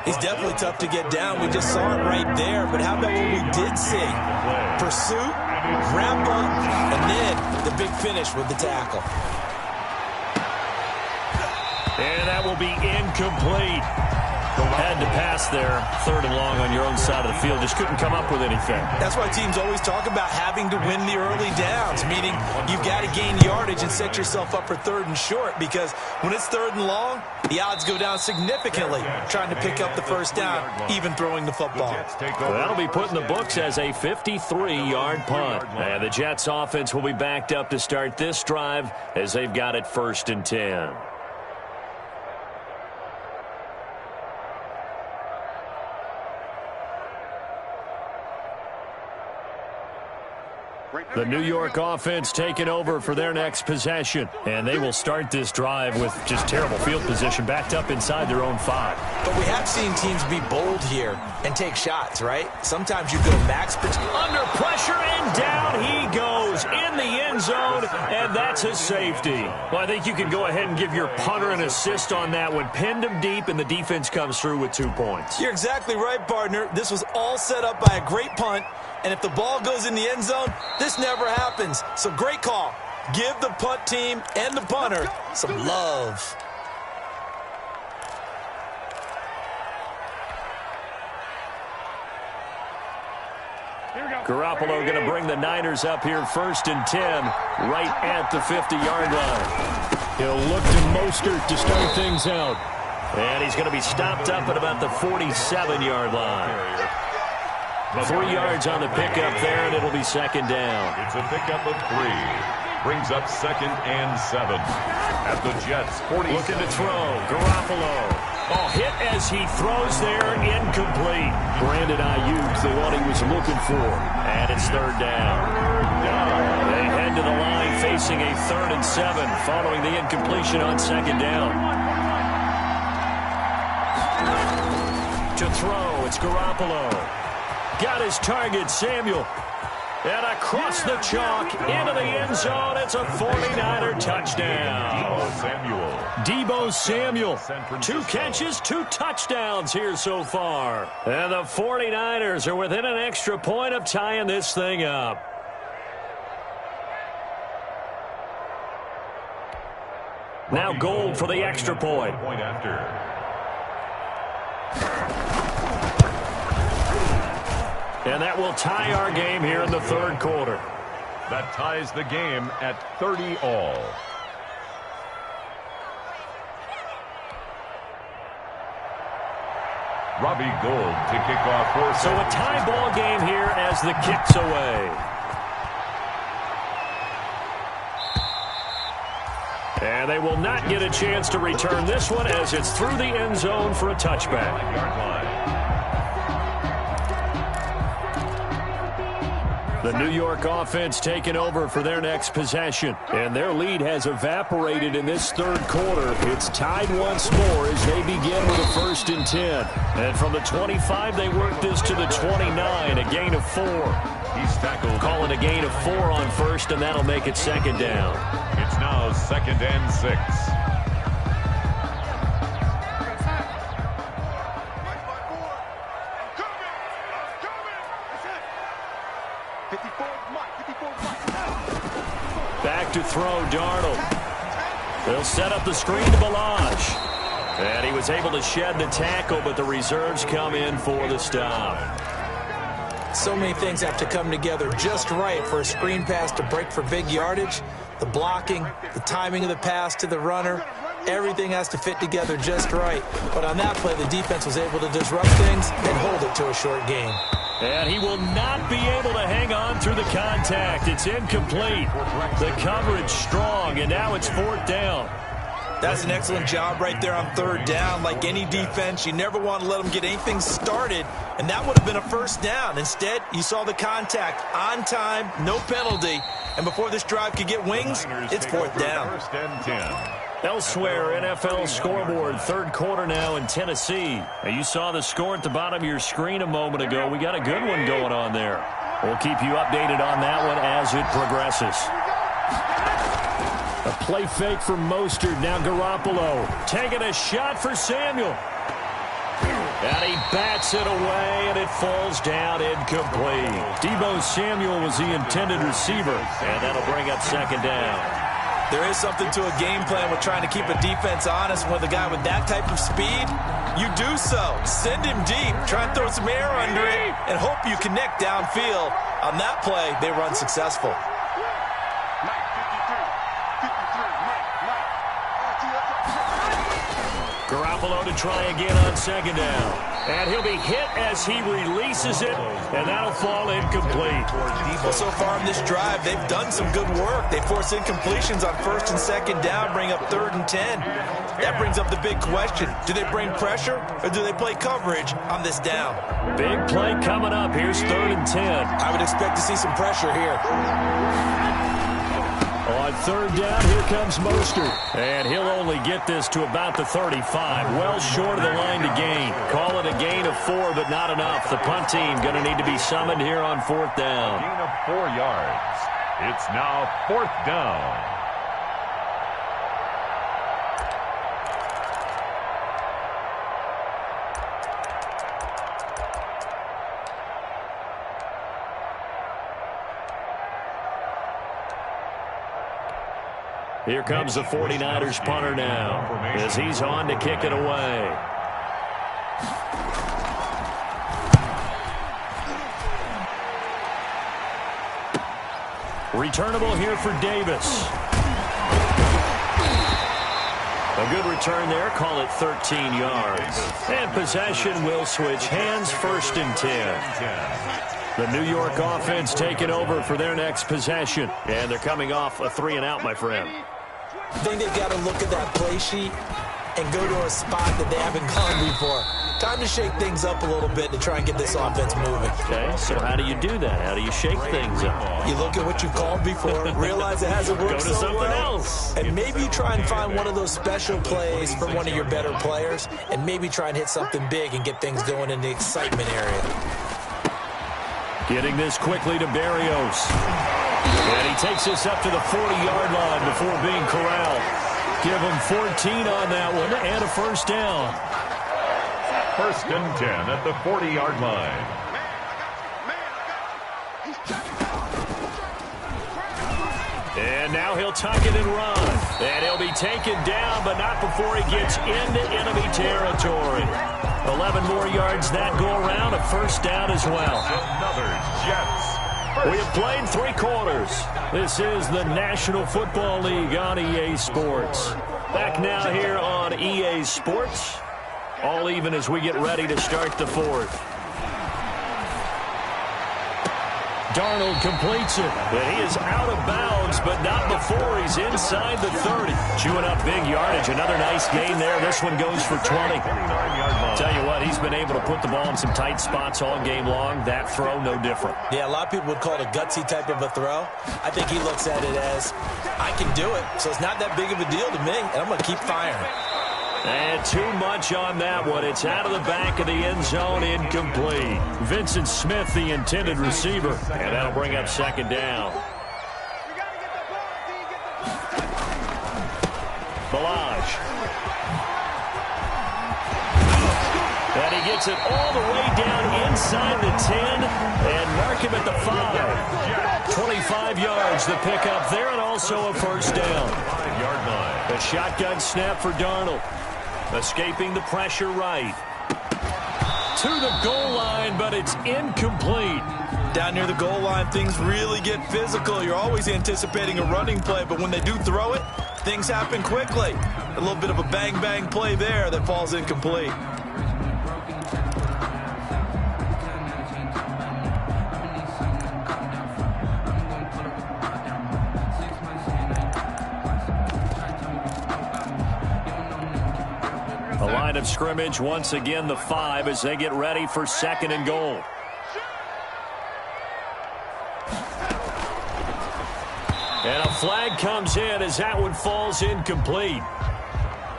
He's definitely tough to get down. We just saw it right there. But how about what we did see? Pursuit, grab bump, and then the big finish with the tackle. And that will be incomplete. Had to pass there, 3rd and long on your own side of the field. Just couldn't come up with anything. That's why teams always talk about having to win the early downs, meaning you've got to gain yardage and set yourself up for 3rd and short, because when it's 3rd and long, the odds go down significantly trying to pick up the first down, even throwing the football. Well, that'll be put in the books as a 53-yard punt. And the Jets offense will be backed up to start this drive as they've got it 1st and 10. The New York offense taking over for their next possession. And they will start this drive with just terrible field position, backed up inside their own 5. But we have seen teams be bold here and take shots, right? Sometimes you go max. Under pressure, and down he goes in the end zone, and that's a safety. Well, I think you can go ahead and give your punter an assist on that one. Pinned him deep, and the defense comes through with 2 points. You're exactly right, partner. This was all set up by a great punt. And if the ball goes in the end zone, this never happens. So great call. Give the punt team and the punter some love. Garoppolo going to bring the Niners up here 1st and 10, right at the 50-yard line. He'll look to Mostert to start things out. And he's going to be stopped up at about the 47-yard line. 3 yards on the pickup there, and it'll be 2nd down. It's a pickup of 3. Brings up 2nd and 7. At the Jets, 40. Looking to throw. Garoppolo. Oh, hit as he throws there. Incomplete. Brandon AIO, the one he was looking for. And it's 3rd down. They head to the line facing a 3rd and 7 following the incompletion on 2nd down. To throw, it's Garoppolo. Got his target, Samuel. And across the chalk into the end zone. It's a 49er touchdown. Deebo Samuel. 2 catches, 2 touchdowns here so far. And the 49ers are within an extra point of tying this thing up. Now Gold for the extra point. And that will tie our game here in the 3rd quarter. That ties the game at 30 all. Robbie Gould to kick off for. So a tie ball game here as the kick's away. And they will not get a chance to return this one as it's through the end zone for a touchback. The New York offense taking over for their next possession. And their lead has evaporated in this 3rd quarter. It's tied once more as they begin with a 1st and 10. And from the 25, they work this to the 29, a gain of 4. He's tackled. Calling a gain of 4 on 1st, and that'll make it 2nd down. It's now 2nd and 6. Back to throw, Darnold. They'll set up the screen to Balazs. And he was able to shed the tackle, but the reserves come in for the stop. So many things have to come together just right for a screen pass to break for big yardage. The blocking, the timing of the pass to the runner, everything has to fit together just right. But on that play, the defense was able to disrupt things and hold it to a short gain. And he will not be able to hang on through the contact. It's incomplete. The coverage strong, and now it's 4th down. That's an excellent job right there on 3rd down. Like any defense, you never want to let them get anything started, and that would have been a 1st down. Instead, you saw the contact on time, no penalty, and before this drive could get wings, it's 4th down. 1st and 10. Elsewhere, NFL scoreboard, 3rd quarter now in Tennessee. Now, you saw the score at the bottom of your screen a moment ago. We got a good one going on there. We'll keep you updated on that one as it progresses. A play fake for Mostert. Now Garoppolo taking a shot for Samuel. And he bats it away, and it falls down incomplete. Deebo Samuel was the intended receiver, and that'll bring up second down. There is something to a game plan with trying to keep a defense honest. With a guy with that type of speed, you do so. Send him deep. Try and throw some air under it and hope you connect downfield. On that play, they run successful. Garoppolo to try again on second down. And he'll be hit as he releases it, and that'll fall incomplete. Well, so far in this drive, they've done some good work. They force incompletions on first and second down, bring up 3rd and 10. That brings up the big question. Do they bring pressure, or do they play coverage on this down? Big play coming up. Here's 3rd and 10. I would expect to see some pressure here. On 3rd down, here comes Mostert. And he'll only get this to about the 35. Well short of the line to gain. Call it a gain of 4, but not enough. The punt team going to need to be summoned here on 4th down. Gain of 4 yards. It's now 4th down. Here comes the 49ers punter now as he's on to kick it away. Returnable here for Davis. A good return there. Call it 13 yards. And possession will switch hands. 1st and 10. The New York offense taking over for their next possession. And they're coming off a 3-and-out, my friend. I think they've got to look at that play sheet and go to a spot that they haven't gone before. Time to shake things up a little bit to try and get this offense moving. Okay, so how do you do that? How do you shake things up? You look at what you've called before, realize it hasn't worked Go to so something well, else. and maybe try and find one of those special plays for one of your better players, and maybe try and hit something big and get things going in the excitement area. Getting this quickly to Berrios. And he takes us up to the 40-yard line before being corralled. Give him 14 on that one and a 1st down. 1st and 10 at the 40-yard line. And now he'll tuck it and run. And he'll be taken down, but not before he gets into enemy territory. 11 more yards that go around, a 1st down as well. Another Jets. We have played 3 quarters. This is the National Football League on EA Sports. Back now here on EA Sports. All even as we get ready to start the 4th. Darnold completes it, but he is out of bounds, but not before he's inside the 30. Chewing up big yardage. Another nice gain there. This one goes for 20. Tell you what, he's been able to put the ball in some tight spots all game long. That throw, no different. Yeah, a lot of people would call it a gutsy type of a throw. I think he looks at it as, I can do it, so it's not that big of a deal to me, and I'm going to keep firing. And too much on that one. It's out of the back of the end zone, incomplete. Vincent Smith, the intended receiver, and that'll bring up 2nd down. Balaj. And he gets it all the way down inside the 10 and mark him at the 5. 25 yards the pickup there, and also a 1st down. 5-yard line. A shotgun snap for Darnold. Escaping the pressure right. To the goal line, but it's incomplete. Down near the goal line, things really get physical. You're always anticipating a running play, but when they do throw it, things happen quickly. A little bit of a bang-bang play there that falls incomplete. A line of scrimmage, once again the 5 as they get ready for 2nd and goal. And a flag comes in as that one falls incomplete.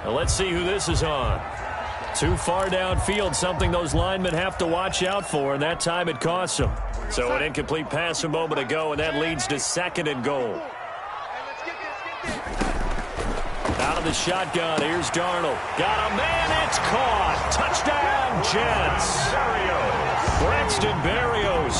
Now let's see who this is on. Too far downfield, something those linemen have to watch out for, and that time it costs them. So an incomplete pass a moment ago, and that leads to 2nd and goal. Out of the shotgun, here's Darnold. Got a man, it's caught. Touchdown, Jets. Braxton Berrios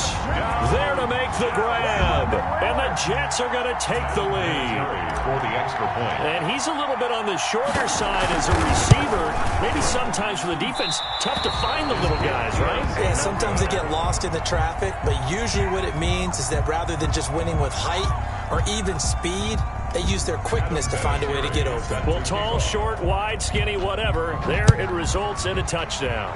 there to make the grab. And the Jets are going to take the lead. For the extra point. And he's a little bit on the shorter side as a receiver. Maybe sometimes for the defense, tough to find the little guys, right? Yeah, sometimes they get lost in the traffic, but usually what it means is that rather than just winning with height or even speed, they use their quickness to find a way to get open. Well, tall, short, wide, skinny, whatever, there it results in a touchdown.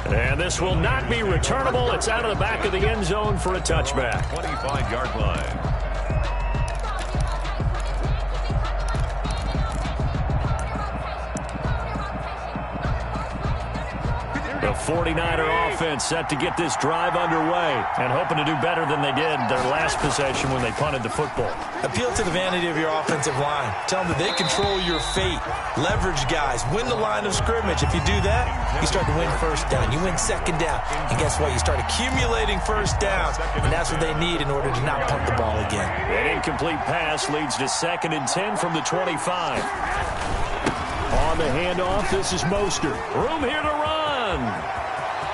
And this will not be returnable. It's out of the back of the end zone for a touchback. 25-yard line. The 49er offense set to get this drive underway and hoping to do better than they did their last possession when they punted the football. Appeal to the vanity of your offensive line. Tell them that they control your fate. Leverage guys. Win the line of scrimmage. If you do that, you start to win first down. You win second down. And guess what? You start accumulating first downs. And that's what they need in order to not punt the ball again. An incomplete pass leads to 2nd and 10 from the 25. On the handoff, this is Mostert. Room here to run.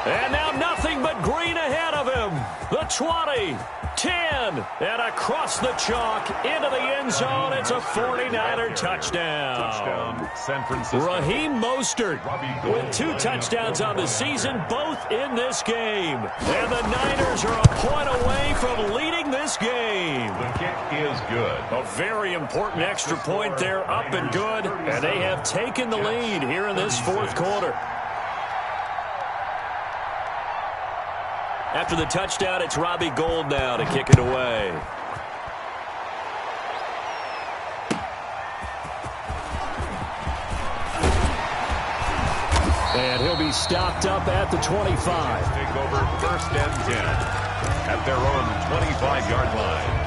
And now nothing but green ahead of him. The 20, 10, and across the chalk into the end zone. It's a 49er touchdown. San Francisco. Raheem Mostert with 2 touchdowns on the season, both in this game. And the Niners are a point away from leading this game. The kick is good. A very important extra point there, up and good. And they have taken the lead here in this 4th quarter. After the touchdown, it's Robbie Gould now to kick it away. And he'll be stopped up at the 25. Take over 1st and 10 at their own 25-yard line.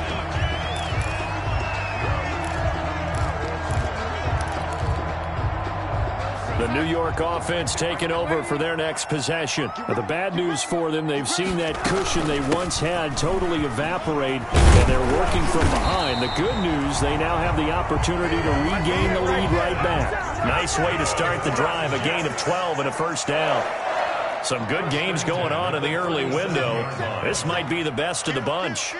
The New York offense taking over for their next possession. Now, the bad news for them, they've seen that cushion they once had totally evaporate, and they're working from behind. The good news, they now have the opportunity to regain the lead right back. Nice way to start the drive, a gain of 12 and a first down. Some good games going on in the early window. This might be the best of the bunch.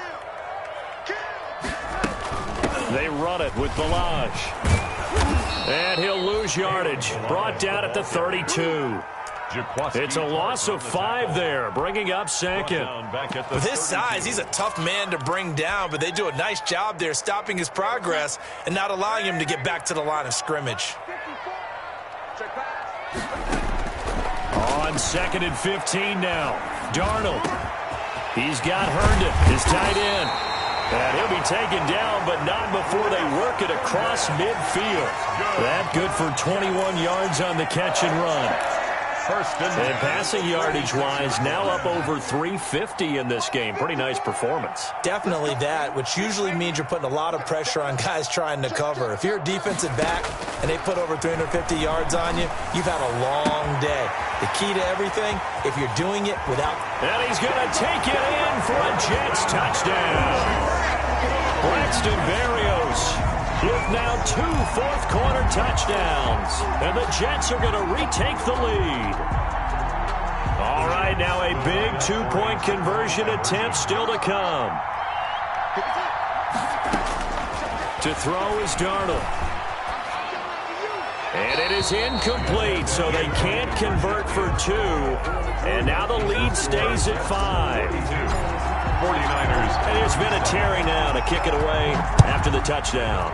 They run it with Balaj. And he'll lose yardage. Brought down at the 32. It's a loss of 5 there, bringing up 2nd. With his size, he's a tough man to bring down, but they do a nice job there stopping his progress and not allowing him to get back to the line of scrimmage. On 2nd and 15 now. Darnold. He's got Herndon, his tight end. And he'll be taken down, but not before they work it across midfield. That good for 21 yards on the catch and run. And passing yardage-wise, now up over 350 in this game. Pretty nice performance. Definitely that, which usually means you're putting a lot of pressure on guys trying to cover. If you're a defensive back and they put over 350 yards on you, you've had a long day. The key to everything, if you're doing it without... And he's going to take it in for a Jets touchdown. Braxton Berrios with now 2 fourth-quarter touchdowns. And the Jets are going to retake the lead. All right, now a big 2-point conversion attempt still to come. To throw is Darnold. And it is incomplete, so they can't convert for 2. And now the lead stays at 5. 49ers. And there's been a Terry now to kick it away after the touchdown.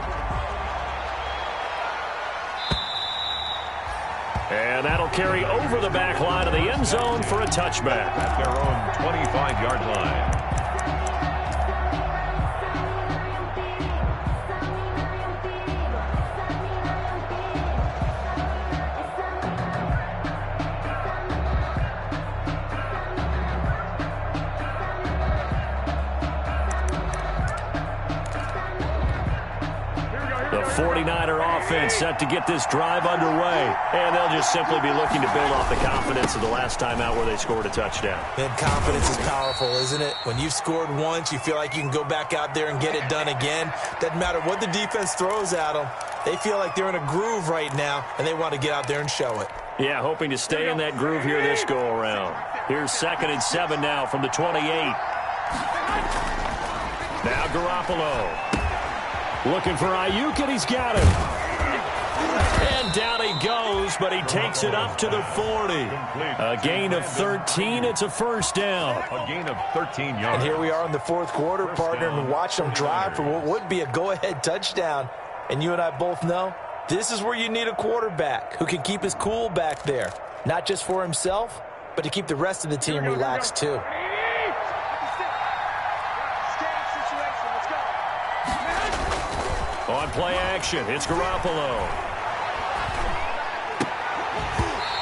And that'll carry over the back line of the end zone for a touchback. At their own 25-yard line. The 49er offense set to get this drive underway. And they'll just simply be looking to build off the confidence of the last time out where they scored a touchdown. And confidence is powerful, isn't it? When you've scored once, you feel like you can go back out there and get it done again. Doesn't matter what the defense throws at them. They feel like they're in a groove right now, and they want to get out there and show it. Yeah, hoping to stay in that groove here this go-around. Here's 2nd and 7 now from the 28. Now Garoppolo. Looking for Ayuk, and he's got him. And down he goes, but he takes it up to the 40. A gain of 13. It's a first down. A gain of 13 yards. And here we are in the fourth quarter, partner, and watch them drive for what would be a go-ahead touchdown. And you and I both know this is where you need a quarterback who can keep his cool back there. Not just for himself, but to keep the rest of the team relaxed too. On play action, it's Garoppolo.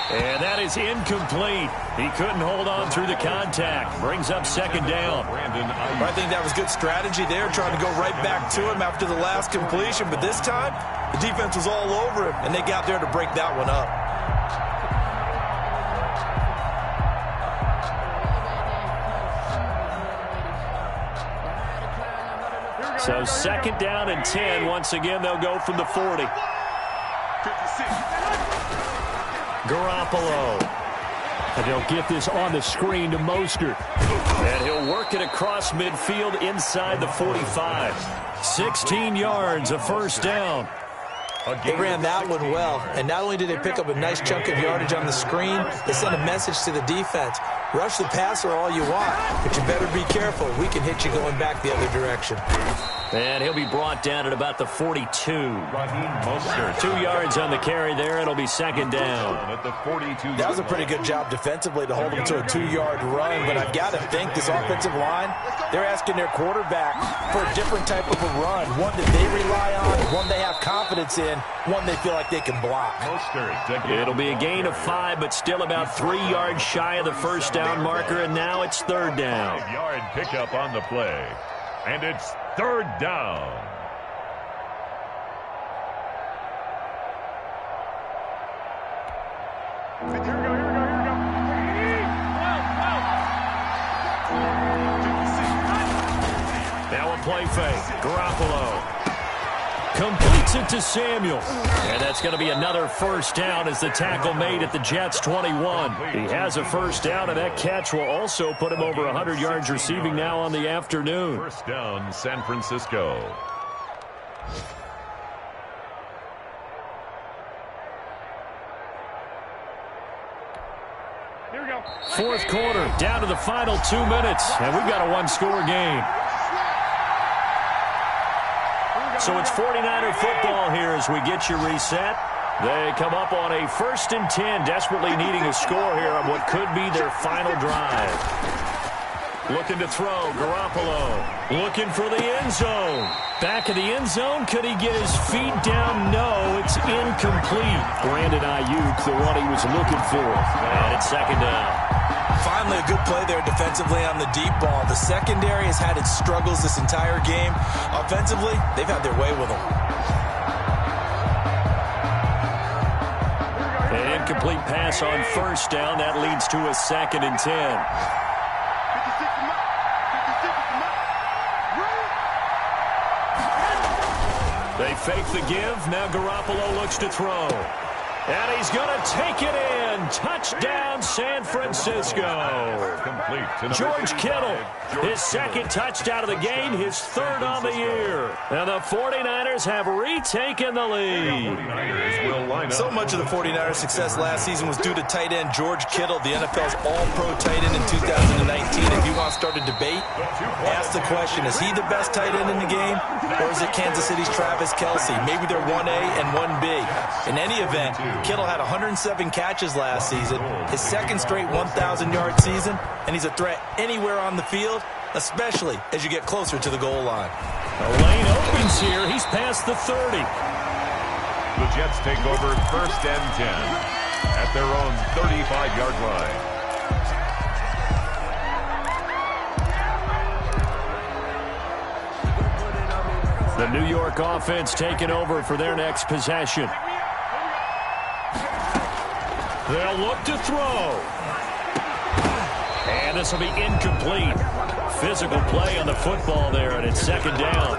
And that is incomplete. He couldn't hold on through the contact. Brings up 2nd down. I think that was good strategy there, trying to go right back to him after the last completion. But this time, the defense was all over him, and they got there to break that one up. So 2nd down and 10. Once again, they'll go from the 40. Garoppolo. And they'll get this on the screen to Mostert. And he'll work it across midfield inside the 45. 16 yards, a first down. They ran that one well, and not only did they pick up a nice chunk of yardage on the screen, they sent a message to the defense. Rush the passer all you want, but you better be careful. We can hit you going back the other direction. And he'll be brought down at about the 42. Mostert. 2 yards on the carry there. It'll be 2nd down. At the 42. That was a pretty good job defensively to hold him to a 2-yard run, but I've got to think this offensive line, they're asking their quarterback for a different type of a run, one that they rely on, one they have confidence in, one they feel like they can block. It'll be a gain of 5, but still about 3 yards shy of the first down marker, and now it's 3rd down. 5-yard pickup on the play, and it's 3rd down. Now a play fake. Garoppolo completes it to Samuel. And that's going to be another first down as the tackle made at the Jets' 21. He has a first down, and that catch will also put him over 100 yards receiving now on the afternoon. First down, San Francisco. Here we go. Fourth quarter, down to the final 2 minutes, and we've got a one-score game. So it's 49er football here as we get you reset. They come up on a 1st and 10, desperately needing a score here on what could be their final drive. Looking to throw, Garoppolo. Looking for the end zone. Back of the end zone, could he get his feet down? No, it's incomplete. Brandon Ayuk, the one he was looking for. And it's 2nd down. Finally, a good play there defensively on the deep ball. The secondary has had its struggles this entire game. Offensively, they've had their way with them. An incomplete pass on first down. That leads to a 2nd and 10. They fake the give. Now Garoppolo looks to throw. And he's going to take it in. Touchdown, San Francisco. George Kittle, his 2nd touchdown of the game, his 3rd on the year. And the 49ers have retaken the lead. So much of the 49ers' success last season was due to tight end George Kittle, the NFL's all-pro tight end in 2019. If you want to start a debate, ask the question, is he the best tight end in the game, or is it Kansas City's Travis Kelce? Maybe they're 1A and 1B. In any event, Kittle had 107 catches last season, his 2nd straight 1,000-yard season, and he's a threat anywhere on the field, especially as you get closer to the goal line. The lane opens here. He's past the 30. The Jets take over 1st and 10 at their own 35-yard line. The New York offense taking over for their next possession. They'll look to throw. And this will be incomplete. Physical play on the football there, and it's second down.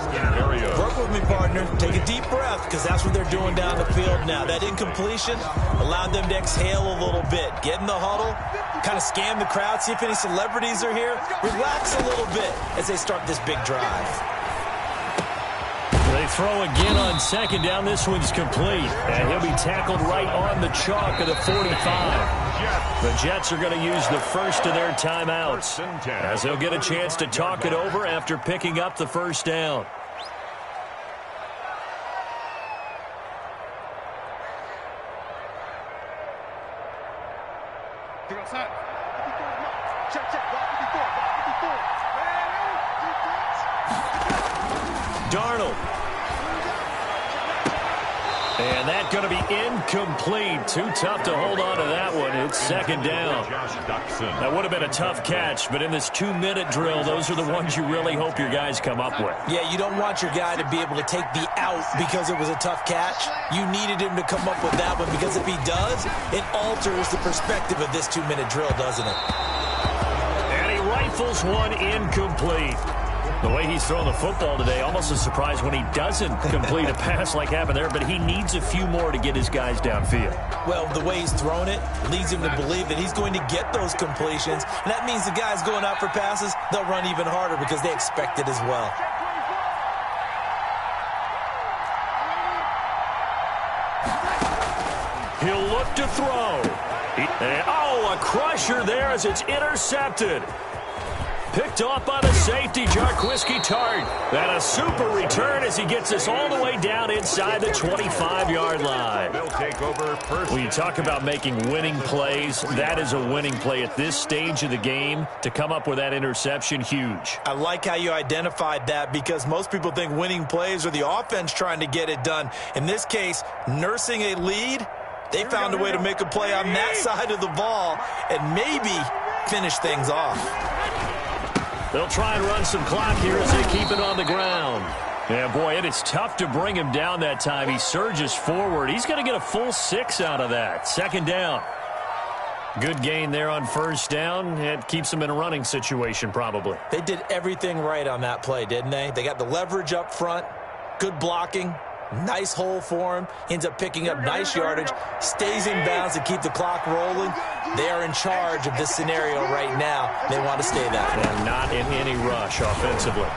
Work with me, partner. Take a deep breath, because that's what they're doing down the field now. That incompletion allowed them to exhale a little bit. Get in the huddle, kind of scan the crowd, see if any celebrities are here. Relax a little bit as they start this big drive. They throw again on second down. This one's complete. And he'll be tackled right on the chalk of the 45. The Jets are going to use the first of their timeouts as they'll get a chance to talk it over after picking up the first down. Darnold. And that's going to be incomplete. Too tough to hold on to that one. It's second down. That would have been a tough catch, but in this 2-minute drill, those are the ones you really hope your guys come up with. Yeah, you don't want your guy to be able to take the out because it was a tough catch. You needed him to come up with that one, because if he does, it alters the perspective of this 2-minute drill, doesn't it? And he rifles one incomplete. The way he's throwing the football today, almost a surprise when he doesn't complete a pass like happened there, but he needs a few more to get his guys downfield. Well, the way he's thrown it leads him to believe that he's going to get those completions, and that means the guys going out for passes, they'll run even harder because they expect it as well. He'll look to throw. And, a crusher there as it's intercepted. Picked off by the safety, Jarquiski Tart. And a super return as he gets us all the way down inside the 25-yard line. They'll take over first. When you talk about making winning plays, that is a winning play at this stage of the game. To come up with that interception, huge. I like how you identified that, because most people think winning plays are the offense trying to get it done. In this case, nursing a lead, they found a way to make a play on that side of the ball and maybe finish things off. They'll try and run some clock here as they keep it on the ground. Yeah, boy, it is tough to bring him down that time. He surges forward. He's going to get a full 6 out of that. Second down. Good gain there on first down. It keeps them in a running situation probably. They did everything right on that play, didn't they? They got the leverage up front, good blocking, nice hole for him. He ends up picking up nice yardage, stays in bounds to keep the clock rolling. They are in charge of this scenario right now. They want to stay that way. And not in any rush offensively.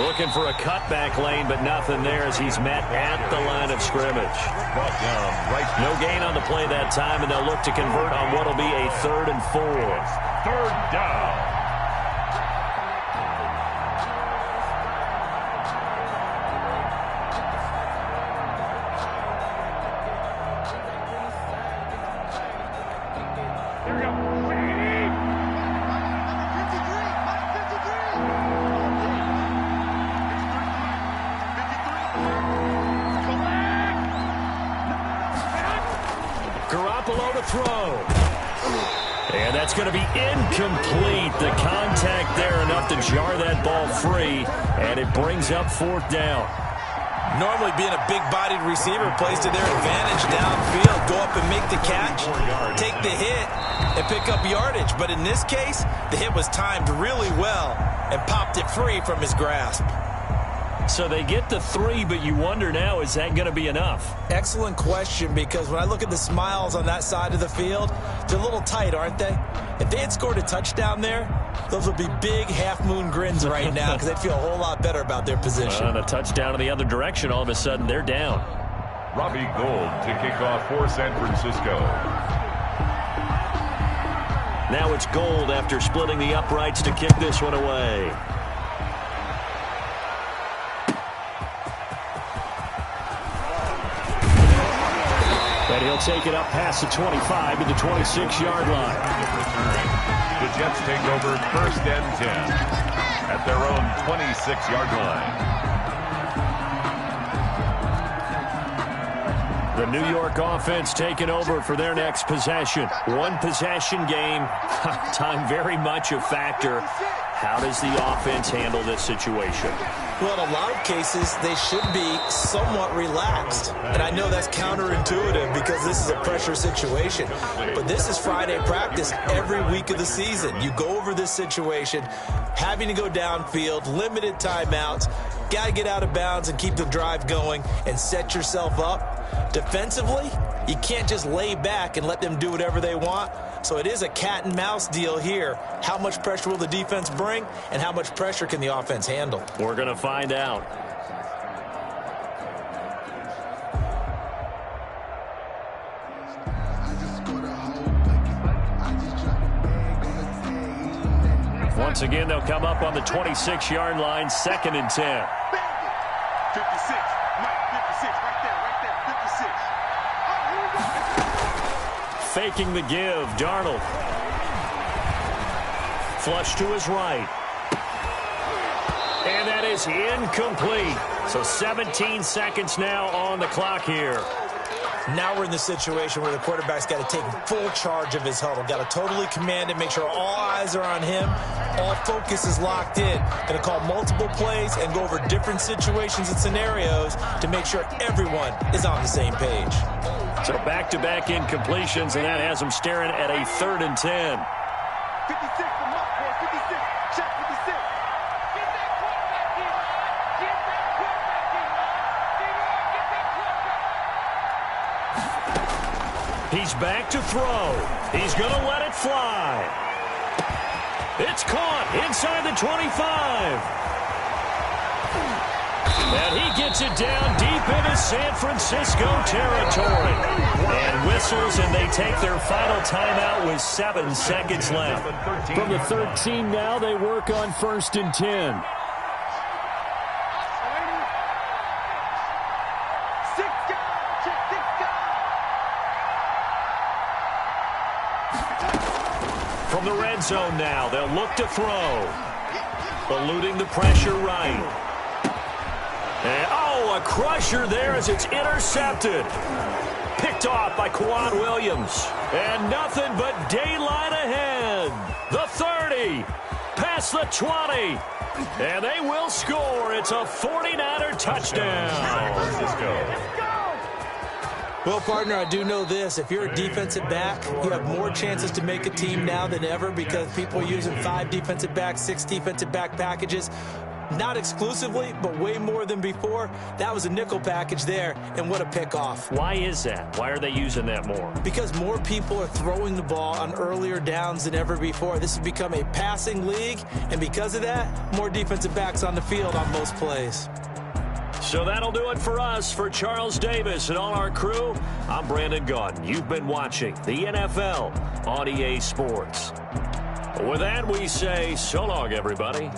Looking for a cutback lane, but nothing there as he's met at the line of scrimmage. No gain on the play that time, and they'll look to convert on what will be a 3rd and 4. Third down. Throw. And that's going to be incomplete. The contact there enough to jar that ball free, and it brings up 4th down. Normally being a big-bodied receiver plays to their advantage downfield. Go up and make the catch, take the hit, and pick up yardage. But in this case, the hit was timed really well and popped it free from his grasp. So they get the 3, but you wonder now, is that going to be enough? Excellent question, because when I look at the smiles on that side of the field, they're a little tight, aren't they? If they had scored a touchdown there, those would be big half-moon grins right now, because they'd feel a whole lot better about their position. And a touchdown in the other direction, all of a sudden they're down. Robbie Gould to kick off for San Francisco. Now it's Gould after splitting the uprights to kick this one away. And he'll take it up past the 25 to the 26-yard line. The Jets take over 1st and 10 at their own 26-yard line. The New York offense taking over for their next possession. One possession game. Time very much a factor. How does the offense handle this situation? Well, in a lot of cases, they should be somewhat relaxed. And I know that's counterintuitive because this is a pressure situation. But this is Friday practice every week of the season. You go over this situation, having to go downfield, limited timeouts, got to get out of bounds and keep the drive going and set yourself up. Defensively, you can't just lay back and let them do whatever they want. So it is a cat and mouse deal here. How much pressure will the defense bring, and how much pressure can the offense handle? We're going to find out. Once again, they'll come up on the 26-yard line, 2nd and 10. 56. Mike, 56. Right there. 56. Faking the give, Darnold. Flush to his right. And that is incomplete. So 17 seconds now on the clock here. Now we're in the situation where the quarterback's got to take full charge of his huddle. Got to totally command it, make sure all eyes are on him. All focus is locked in. Going to call multiple plays and go over different situations and scenarios to make sure everyone is on the same page. So back-to-back incompletions, and that has them staring at a 3rd and 10. 56 from up, boy. 56. Check 56. Get that quarterback in, man. Get that quarterback in, man. Get that quarterback. He's back to throw. He's going to let it fly. It's caught inside the 25. And he gets it down deep into San Francisco territory. And whistles, and they take their final timeout with 7 seconds left. From the 13 now, they work on 1st and 10. From the red zone now, they'll look to throw. Eluding the pressure right. And, a crusher there as it's intercepted. Picked off by Kwan Williams. And nothing but daylight ahead. The 30. Past the 20. And they will score. It's a 49er touchdown. Well, partner, I do know this. If you're a defensive back, you have more chances to make a team now than ever because people are using 5 defensive backs, 6 defensive back packages. Not exclusively, but way more than before. That was a nickel package there, and what a pickoff. Why is that? Why are they using that more? Because more people are throwing the ball on earlier downs than ever before. This has become a passing league, and because of that, more defensive backs on the field on most plays. So that'll do it for us. For Charles Davis and all our crew, I'm Brandon Gaudin. You've been watching the NFL on EA Sports. With that, we say so long, everybody.